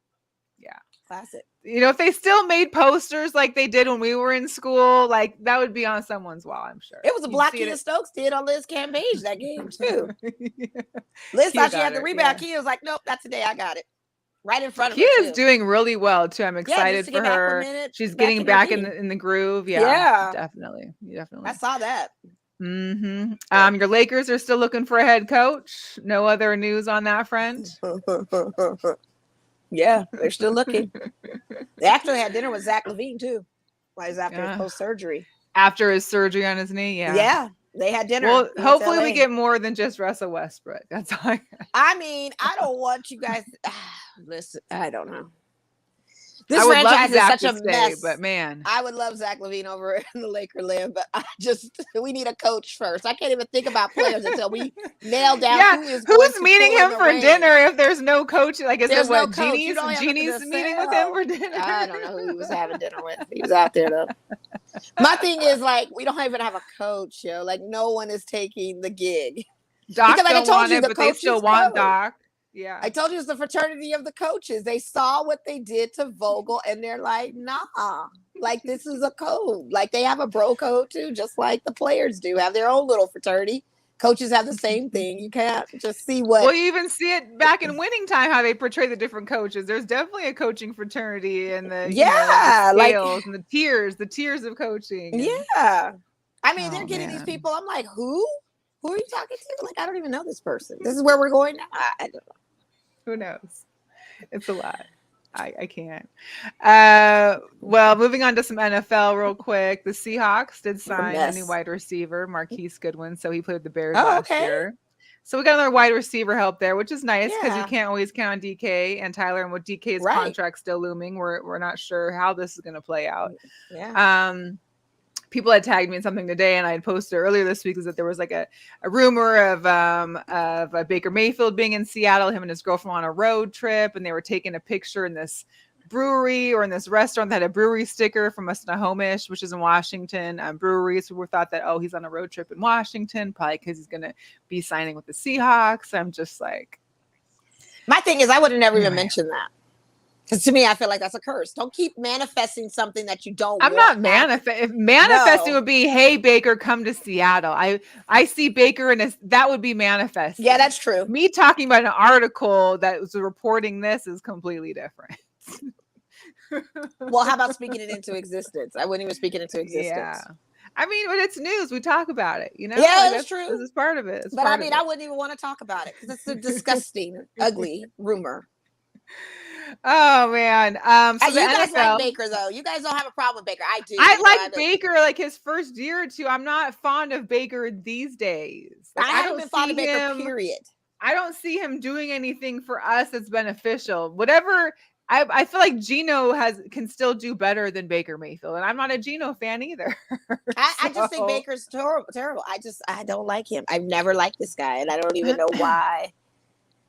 Yeah. Classic. You know, if they still made posters like they did when we were in school, like that would be on someone's wall, I'm sure. It was a block Kia Stokes did on Liz Cambage that game too. Liz thought she had the rebound. Kia was like, nope, not today. I got it. right in front of Kia her. is too. doing really well too. I'm Yeah, excited just to for get back her. 1 minute, She's back getting in her back game. in the groove. Yeah. Definitely. I saw that. Mm-hmm. Yeah. Your Lakers are still looking for a head coach. No other news on that front. Yeah, they're still looking. They actually had dinner with Zach LaVine too. Like after his post surgery. After his surgery on his knee, Yeah, they had dinner. Well, He went to hopefully we LA. get more than just Russell Westbrook. That's all. I mean, I don't want you guys. Listen, I don't know. This I would love franchise is Zach such to a stay, mess. but man, I would love Zach LaVine over in the Laker land, but we need a coach first. I can't even think about players until we nail down who is going who's to meeting pull in him the for reins. dinner if there's no coach? Like, is There's it what no coach. You Jeannie's don't have nothing to meeting say. with him for dinner? I don't know who he was having dinner with. He was out there though. My thing is like we don't even have a coach, yo. Like no one is taking the gig. Doc Because, like I don't told want you, it, the but they still coaches want go. Doc. Yeah. I told you it's the fraternity of the coaches. They saw what they did to Vogel and they're like, nah, like this is a code. Like they have a bro code too, just like the players do, have their own little fraternity. Coaches have the same thing. You can't just see what. Well, you even see it back in winning time how they portray the different coaches. There's definitely a coaching fraternity and the the scales and the tiers of coaching. Yeah. I mean, they're getting these people. I'm like, who? Who are you talking to? Like, I don't even know this person. This is where we're going now. I don't know. Who knows? It's a lot. I can't. Well, moving on to some NFL real quick. The Seahawks did sign a new wide receiver, Marquise Goodwin. So he played with the Bears last year. So we got another wide receiver help there, which is nice because you can't always count on DK and Tyler. And with DK's contract still looming, we're not sure how this is going to play out. Yeah. People had tagged me in something today, and I had posted earlier this week is that there was like a rumor of Baker Mayfield being in Seattle, him and his girlfriend on a road trip, and they were taking a picture in this brewery or in this restaurant that had a brewery sticker from a Snohomish, which is in Washington, brewery. So we thought that, he's on a road trip in Washington, probably because he's going to be signing with the Seahawks. I'm just like. My thing is, I would have never even mentioned that. Because to me, I feel like that's a curse. Don't keep manifesting something that you don't I'm want. not manifesting. If manifesting would be, hey, Baker, come to Seattle. I see Baker and that would be manifesting. Yeah, that's true. Me talking about an article that was reporting this is completely different. Well, how about speaking it into existence? I wouldn't even speak it into existence. Yeah. I mean, when it's news, we talk about it, Yeah, like that's true. This is part of it. But I mean, I wouldn't even want to talk about it because it's a disgusting, ugly rumor. Oh man. So you guys like Baker though. You guys don't have a problem with Baker. I do. I like Baker like his first year or two. I'm not fond of Baker these days. Like, I haven't been fond of Baker, period. I don't see him doing anything for us that's beneficial. Whatever. I feel like Geno can still do better than Baker Mayfield, and I'm not a Geno fan either. I just think Baker's terrible. I don't like him. I've never liked this guy, and I don't even know why.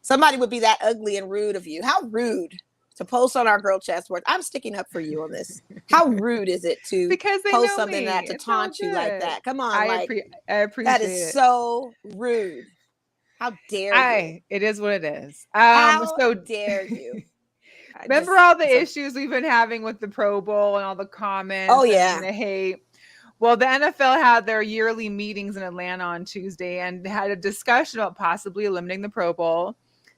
Somebody would be that ugly and rude of you. How rude to post on our girl chat sports. I'm sticking up for you on this. How rude is it to post something that to taunt you like that? Come on, I appreciate that is so rude. How dare you? It is what it is. How dare you? Remember all the issues we've been having with the Pro Bowl and all the comments and the hate? Well, the NFL had their yearly meetings in Atlanta on Tuesday and had a discussion about possibly eliminating the Pro Bowl.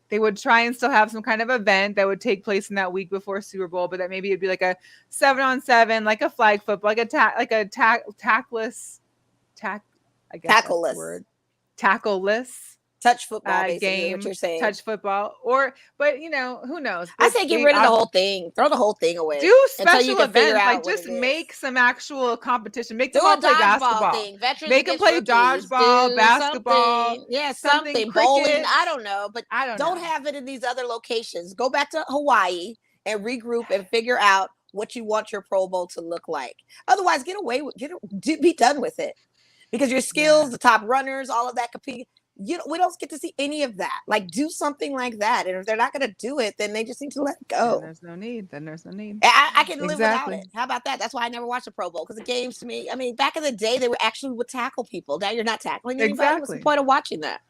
They would try and still have some kind of event that would take place in that week before Super Bowl, but that maybe it'd be like a 7-on-7, like a flag football, like a tackless touch football game, what you're saying. Touch football, but who knows? I say get rid of the whole thing. Throw the whole thing away. Do special events, like just make some actual competition. Make them all play basketball. Make them play dodgeball, basketball. Yeah, something bowling. I don't know, but don't have it in these other locations. Go back to Hawaii and regroup and figure out what you want your Pro Bowl to look like. Otherwise, be done with it, because your skills, the top runners, all of that compete. We don't get to see any of that. Like, do something like that. And if they're not going to do it, then they just need to let it go. Then there's no need. I can live without it. How about that? That's why I never watched a Pro Bowl, because the games to me, I mean, back in the day, they would tackle people. Now you're not tackling anybody. Exactly. What's the point of watching that?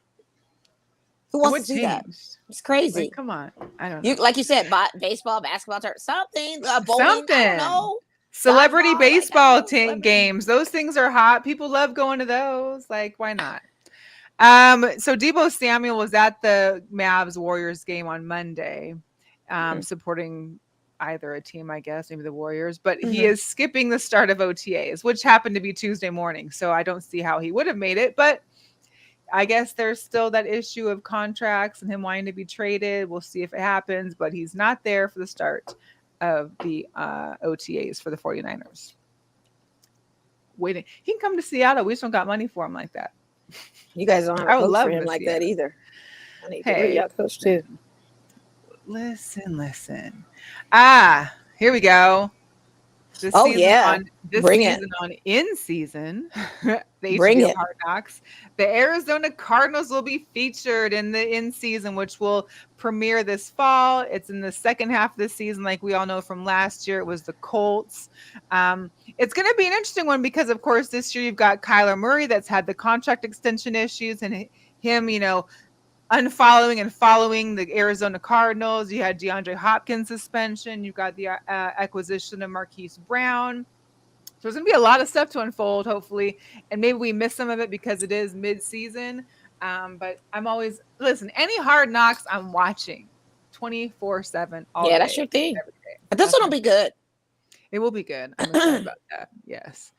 Who wants to see that? It's crazy. Like, come on. I don't know. Like you said, baseball, basketball, something, bowling, I don't know. Celebrity baseball games. Those things are hot. People love going to those. Like, why not? So Deebo Samuel was at the Mavs Warriors game on Monday, supporting either a team, I guess, maybe the Warriors, but he Mhm. is skipping the start of OTAs, which happened to be Tuesday morning. So I don't see how he would have made it, but I guess there's still that issue of contracts and him wanting to be traded. We'll see if it happens, but he's not there for the start of the OTAs for the 49ers. Waiting. He can come to Seattle. We just don't got money for him like that. You guys don't have I a would coach love for him to like see that it. either. I need to get Hey, y'all coach too. listen. Here we go. This Oh, season yeah. on this Bring it. season on In Season, the Bring HBO it. Hard Knocks, the Arizona Cardinals will be featured in the In Season, which will premiere this fall. It's in the second half of the season, like we all know from last year. It was the Colts. It's going to be an interesting one because, of course, this year you've got Kyler Murray that's had the contract extension issues, and him, unfollowing and following the Arizona Cardinals. You had DeAndre Hopkins suspension. You've got the acquisition of Marquise Brown. So there's going to be a lot of stuff to unfold, hopefully. And maybe we miss some of it because it is mid-season. But I'm always, listen, any Hard Knocks I'm watching 24/7 all Yeah, day. that's your thing. Every day. But this That's one will be good. It will be good. I'm excited about that. Yes.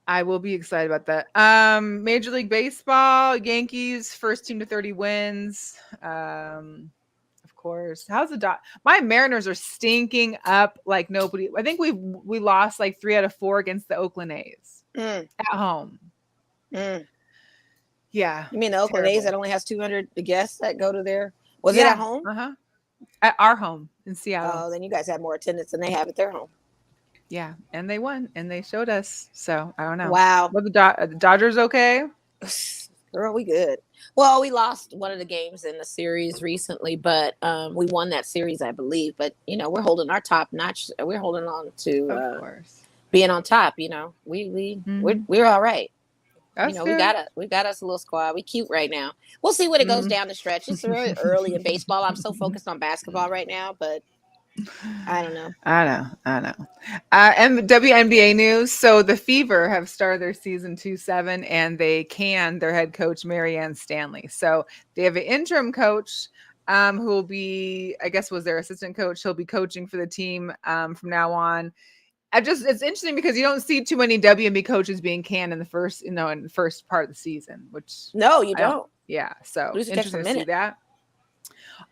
I will be excited about that. Major League Baseball, Yankees, first team to 30 wins. Of course. How's the My Mariners are stinking up like nobody. I think we lost like 3 out of 4 against the Oakland A's Mm, at home. mm. Yeah. You mean the Oakland A's terrible. that only has 200 guests that go to there? Was it at home? Uh-huh. At our home in Seattle. Oh, then you guys have more attendance than they have at their home. Yeah, and they won and they showed us. So I don't know. Wow. But the Dodgers okay? Girl, we good. Well, we lost one of the games in the series recently, but we won that series, I believe. But we're holding our top notch. We're holding on Of to course. being on top. We're all right. That's We got us a little squad. We cute right now. We'll see when it goes down the stretch. It's very early in baseball. I'm so focused on basketball right now, but I don't know. I know. And WNBA news. So the Fever have started their season 2-7, and they canned their head coach, Marianne Stanley. So they have an interim coach who will be, I guess, was their assistant coach. He'll be coaching for the team from now on. It's interesting because you don't see too many WNBA coaches being canned in the first part of the season, which No, you don't. yeah. So Lose the catch for a interesting to see minute. that.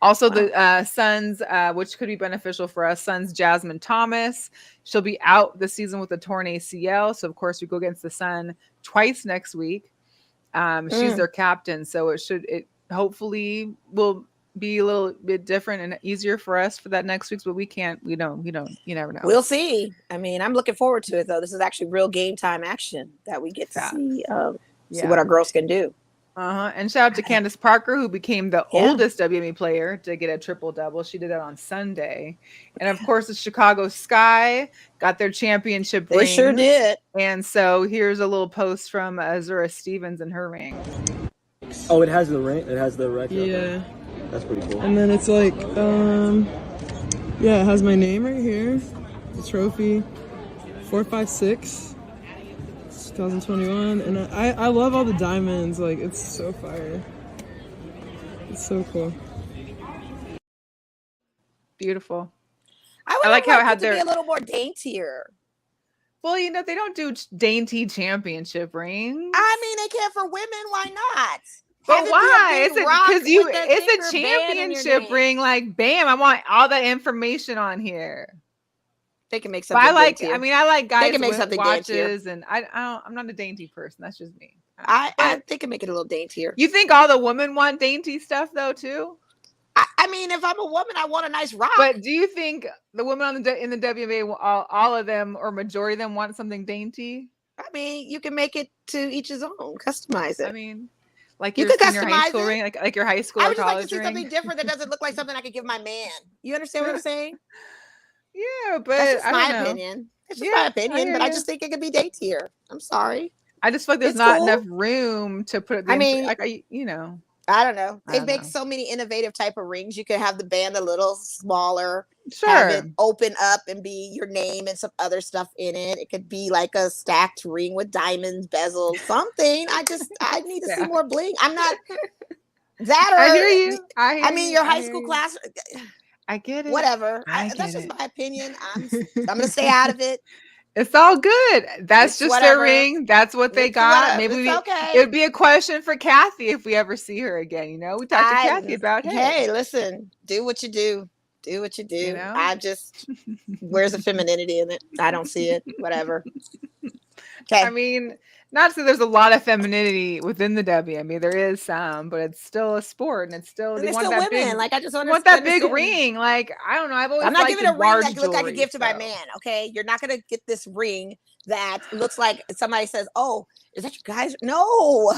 Also, Wow. the Suns, which could be beneficial for us, Suns Jasmine Thomas. She'll be out this season with a torn ACL. So, of course, we go against the Sun twice next week. She's their captain. So it hopefully will be a little bit different and easier for us for that next week. But you never know. We'll see. I mean, I'm looking forward to it, though. This is actually real game time action that we get to see what our girls can do. And shout out to Candace Parker, who became the oldest WNBA player to get a triple-double. She did that on Sunday. And, of course, the Chicago Sky got their championship ring. They sure did. And so here's a little post from Azura Stevens and her ring. Oh, it has the ring? It has the record? Yeah. That's pretty cool. And then it's like, it has my name right here. The trophy. 456. 2021, and I love all the diamonds. Like, it's so fire. It's so cool. Beautiful. I like how it had to be a little more daintier. Well, they don't do dainty championship rings. I mean, they can for women. Why not? But why? Is it because it's a championship ring? Like, bam! I want all that information on here. They can make something. But I like guys can make with something watches, and I'm not a dainty person. That's just me. I they can make it a little daintier. You think all the women want dainty stuff though too? I mean, if I'm a woman, I want a nice rock. But do you think the women in the WNBA, all of them or majority of them want something dainty? I mean, you can make it to each his own. Customize it. I mean, like you your could senior high school customize ring, like your high school I or would just like college to see ring. something different that doesn't look like something I could give my man. You understand what I'm saying? Yeah, but That's just I my don't know. opinion. It's just my opinion, but I just think it could be daintier. I'm sorry. I just feel like there's It's not cool. enough room to put it. I mean, I don't know. They make so many innovative type of rings. You could have the band a little smaller, have it open up and be your name and some other stuff in it. It could be like a stacked ring with diamonds, bezel, something. I need to see more bling. I'm not that. Or, I hear you. I mean, your high school class. I get it. Whatever. I That's get just it. my opinion. I'm gonna stay out of it. It's all good. That's It's just their whatever. ring. That's what they It's got. whatever. Maybe It's we, okay. it would be a question for Kathy if we ever see her again. You know, we talked to Kathy about, Hey, listen, do what you do. Do what you do. You know? I just, where's the femininity in it? I don't see it. Whatever. Okay. I mean, not to say there's a lot of femininity within the W. I mean, there is some, but it's still a sport, and it's still And they they're want still that women. big, Like, I just you want that big understand. ring. Like, I don't know. I've always I'm not liked giving the a ring large that look like a jewelry, gift to my so. man. Okay, you're not gonna get this ring that looks like somebody says, "Oh, is that your guys?" No,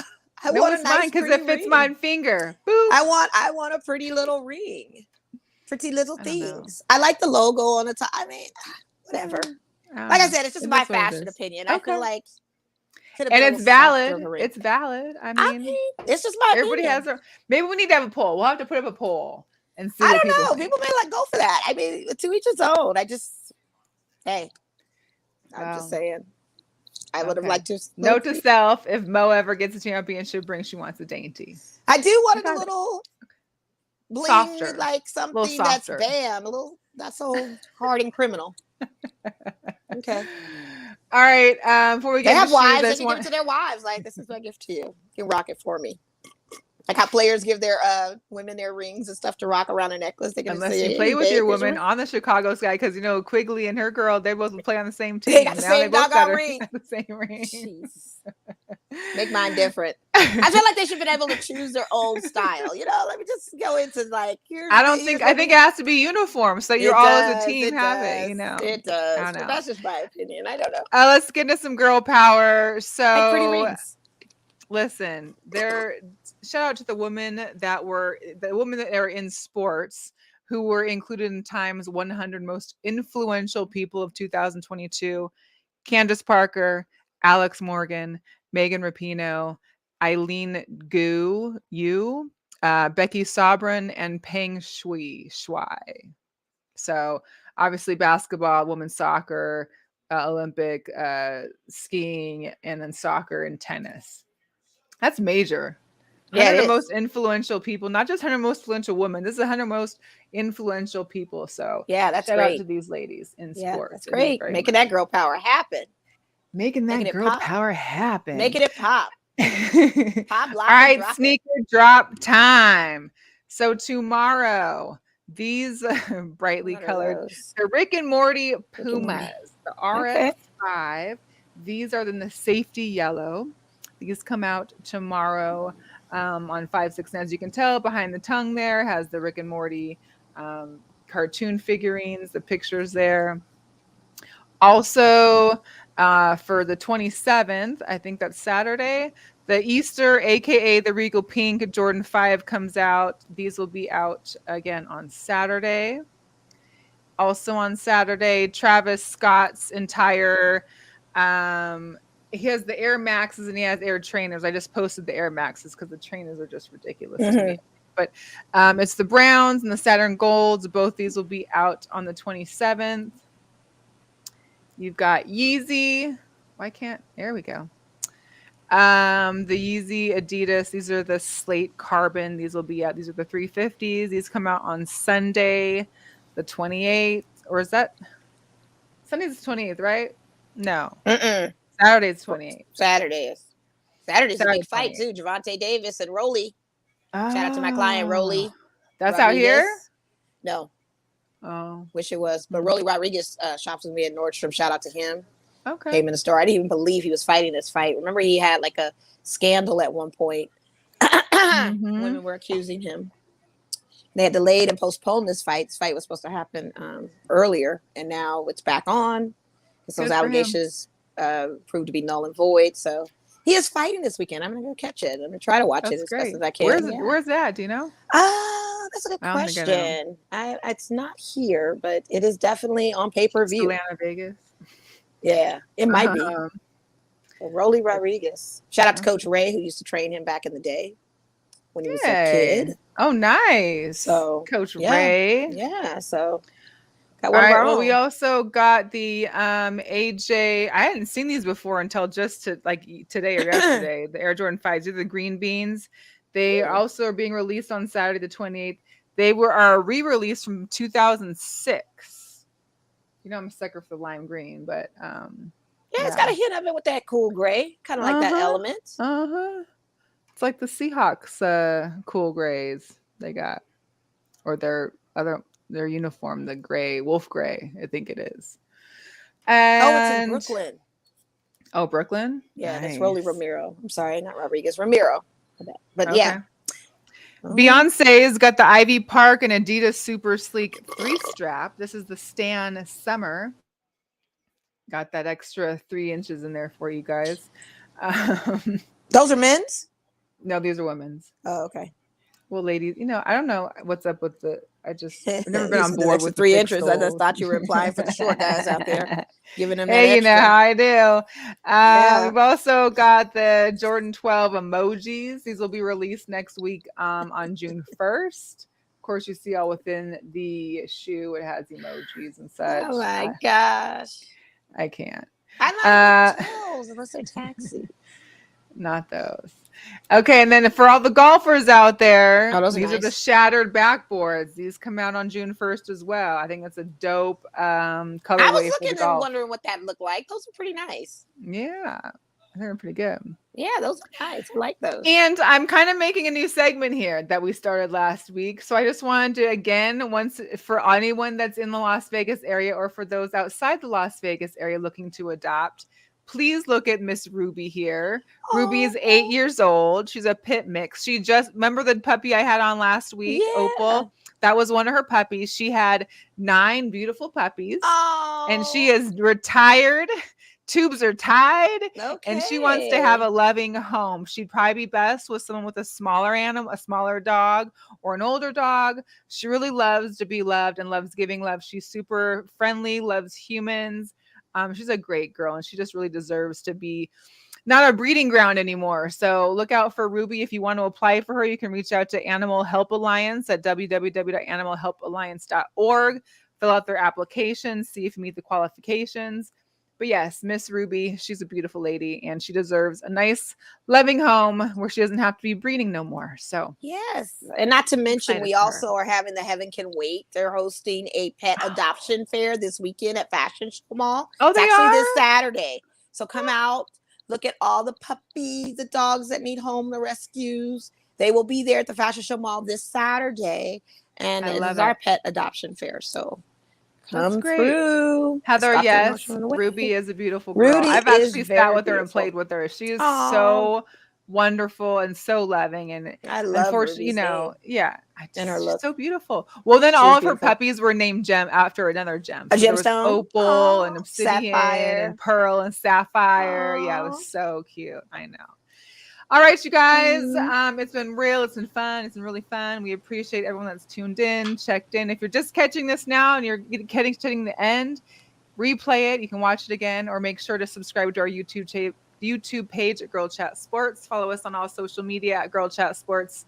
I No, want it's a nice mine because pretty it fits ring. my finger. Boop. I want a pretty little ring, pretty little I don't know. things. I like the logo on the top. I mean, whatever. I Like I don't know. said, it's just It my is what it fashion is. opinion. I Okay. feel like could have And been a it's little softer of valid. a ring. It's valid. I I mean, mean, it's just my everybody opinion. has their. Maybe we need to have a poll. We'll have to put up a poll and see I what don't people know. think. People may like go for that. I mean, to each his own. Hey, I'm Wow. just saying. I would have Okay. liked to. Note to self: if Mo ever gets a championship ring, she wants a dainty. I do want got a it. little bling, Softer. like something that's softer. bam, a little not so hard and criminal. Okay. All right. Before we They get have into shoes, wives. I They just can want give it to their wives. Like, this is my gift to you. You can rock it for me. Like how players give their women their rings and stuff to rock around a necklace. They can just unless say, you play "Hey, with your babe, here's woman ring." on the Chicago Sky, because you know Quigley and her girl, they both play on the same team. They got the Now they same both got doggone ring. the same ring. Jeez. Make mine different. I feel like they should have been able to choose their own style. You know, let me just go into like here's. I don't here's think. what I think we- it has to be uniform, so you're It all as a does, team it have does, it. You know, it I does. don't But know. that's just my opinion. I don't know. Let's get into some girl power. Like pretty So rings. listen, there. Shout out to the women that are in sports who were included in Time's 100 most influential people of 2022. Candace Parker, Alex Morgan, Megan Rapinoe, Eileen Yu, Becky Sobran, and Peng Shui. So obviously basketball, women's soccer, Olympic, skiing, and then soccer and tennis. That's major. Yeah, 100 it most is. influential people, not just 100 most influential women. This is 100 most influential people. So Yeah, that's shout out great. to these ladies in Yeah, sports. that's It is great. very Making much- that girl power happen. making that making it girl pop. power happen. Making it pop. Pop, lock, All and right, drop it. sneaker drop time. So tomorrow, these brightly What are colored, those? the Rick and Morty and Morty. Pumas, the Okay. RX5. These are in the safety yellow. These come out tomorrow on 5/6. And as you can tell, behind the tongue there has the Rick and Morty cartoon figurines, the pictures there. Also, for the 27th, I think that's Saturday, the Easter, aka the Regal Pink Jordan 5 comes out. These will be out again on Saturday. Also on Saturday, Travis Scott's entire he has the Air Maxes and he has Air Trainers. I just posted the Air Maxes because the trainers are just ridiculous to me. But it's the Browns and the Saturn Golds. Both these will be out on the 27th. You've got Yeezy. There we go. The Yeezy Adidas. These are the Slate Carbon. These will be out. These are the 350s. These come out on Sunday, the 28th. Or is that Sunday's the 28th, right? No. Saturday's 28th. Saturday's a Saturday big fight 28th. too. Javante Davis and Rolly. Shout out to my client Rolly. That's out here? Rodriguez. No, Oh, wish it was. But Rolly Rodriguez shops with me at Nordstrom. Shout out to him. okay. Came in the store. I didn't even believe he was fighting this fight. Remember, he had like a scandal at one point. Mhm. Women were accusing him. They had delayed and postponed this fight. This fight was supposed to happen earlier, and now it's back on. Those Good for him. allegations proved to be null and void. So he is fighting this weekend. I'm gonna go catch it. I'm gonna try to watch it That's as great. best as I can. Where's that? Do you know? That's a good I don't think I know. question. It's not here, but it is definitely on pay-per-view. Atlanta, Vegas. Yeah, it might be. Um, Rolly Rodriguez. Shout out to Coach Ray, who used to train him back in the day when he was a Hey. kid. Oh, nice. So, Coach yeah. Ray. Yeah, so got All one of right. our Well, own. we also got the AJ. I hadn't seen these before until just today or yesterday. The Air Jordan 5s. These are the green beans. They Ooh. also are being released on Saturday the 28th. They are re-released from 2006. You know, I'm a sucker for the lime green, but Yeah, it's got a hint of it with that cool gray, kind of like that element. It's like the Seahawks cool grays they got, or their uniform, the gray, wolf gray, I think it is. And It's in Brooklyn. Oh, Brooklyn? Yeah, that's Nice. Rolly Romero. I'm sorry, not Rodriguez, Romero. But Okay. yeah. Beyonce's got the Ivy Park and Adidas Super Sleek 3-strap. This is the Stan Summer. Got that extra 3 inches in there for you guys. Those are men's? No, these are women's. Oh, okay. Well, ladies, I don't know what's up with I've never been on These board with 3 the inches. I just pixels. thought you were implying for the short guys out there, giving them that Hey, you know extra. how I do. Yeah. We've also got the Jordan 12 emojis. These will be released next week on June 1st. Of course, you see all within the shoe. It has emojis and such. Oh my gosh. I can't. I like those unless they're taxi. Not those. Okay, and then for all the golfers out there, those are these are the nice. shattered backboards. These come out on June 1st as well. I think that's a dope colorway I was for looking the and golf. wondering what that looked like. Those are pretty nice. Yeah, they're pretty good. Yeah, those are nice. I like those. And I'm kind of making a new segment here that we started last week. So I just wanted to, again, once for anyone that's in the Las Vegas area or for those outside the Las Vegas area looking to adopt, please look at Miss Ruby here. Ruby is 8 years old. She's a pit mix. She just, remember the puppy I had on last week, Opal? That was one of her puppies. She had 9 beautiful puppies. And she is retired. Tubes are tied. And she wants to have a loving home. She'd probably be best with someone with a smaller animal, a smaller dog, or an older dog. She really loves to be loved and loves giving love. She's super friendly, loves humans. She's a great girl, and she just really deserves to be not a breeding ground anymore. So look out for Ruby. If you want to apply for her, you can reach out to Animal Help Alliance at www.animalhelpalliance.org. Fill out their application, see if you meet the qualifications. But yes, Miss Ruby, she's a beautiful lady, and she deserves a nice, loving home where she doesn't have to be breeding no more. So yes, and not to mention, we for her. also are having the Heaven Can Wait. They're hosting a pet adoption fair this weekend at Fashion Show Mall. Oh, it's they actually are? this Saturday. So come out, look at all the puppies, the dogs that need home, the rescues. They will be there at the Fashion Show Mall this Saturday, and I it love is our it. pet adoption fair. So That's come great. through, Heather, Stop the yes, emotion on the way. Ruby is a beautiful girl. Rudy I've is actually very sat with her and beautiful. played with her. She is Aw. so wonderful and so loving, and I love unfortunately, Ruby's name. And her she's look. so beautiful. Well, then She all is of her beautiful. puppies were named gem after another gem. A So there was gemstone? opal and Aw, obsidian sapphire. and pearl and sapphire. Yeah, it Aw. was so cute. I know. All right, you guys. Mhm. It's been real. It's been fun. It's been really fun. We appreciate everyone that's tuned in, checked in. If you're just catching this now and you're catching the end, replay it. You can watch it again, or make sure to subscribe to our YouTube page at Girl Chat Sports. Follow us on all social media at Girl Chat Sports.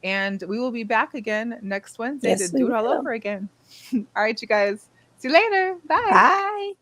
And we will be back again next Wednesday Yes, to we do it all will. over again. All right, you guys. See you later. Bye. Bye.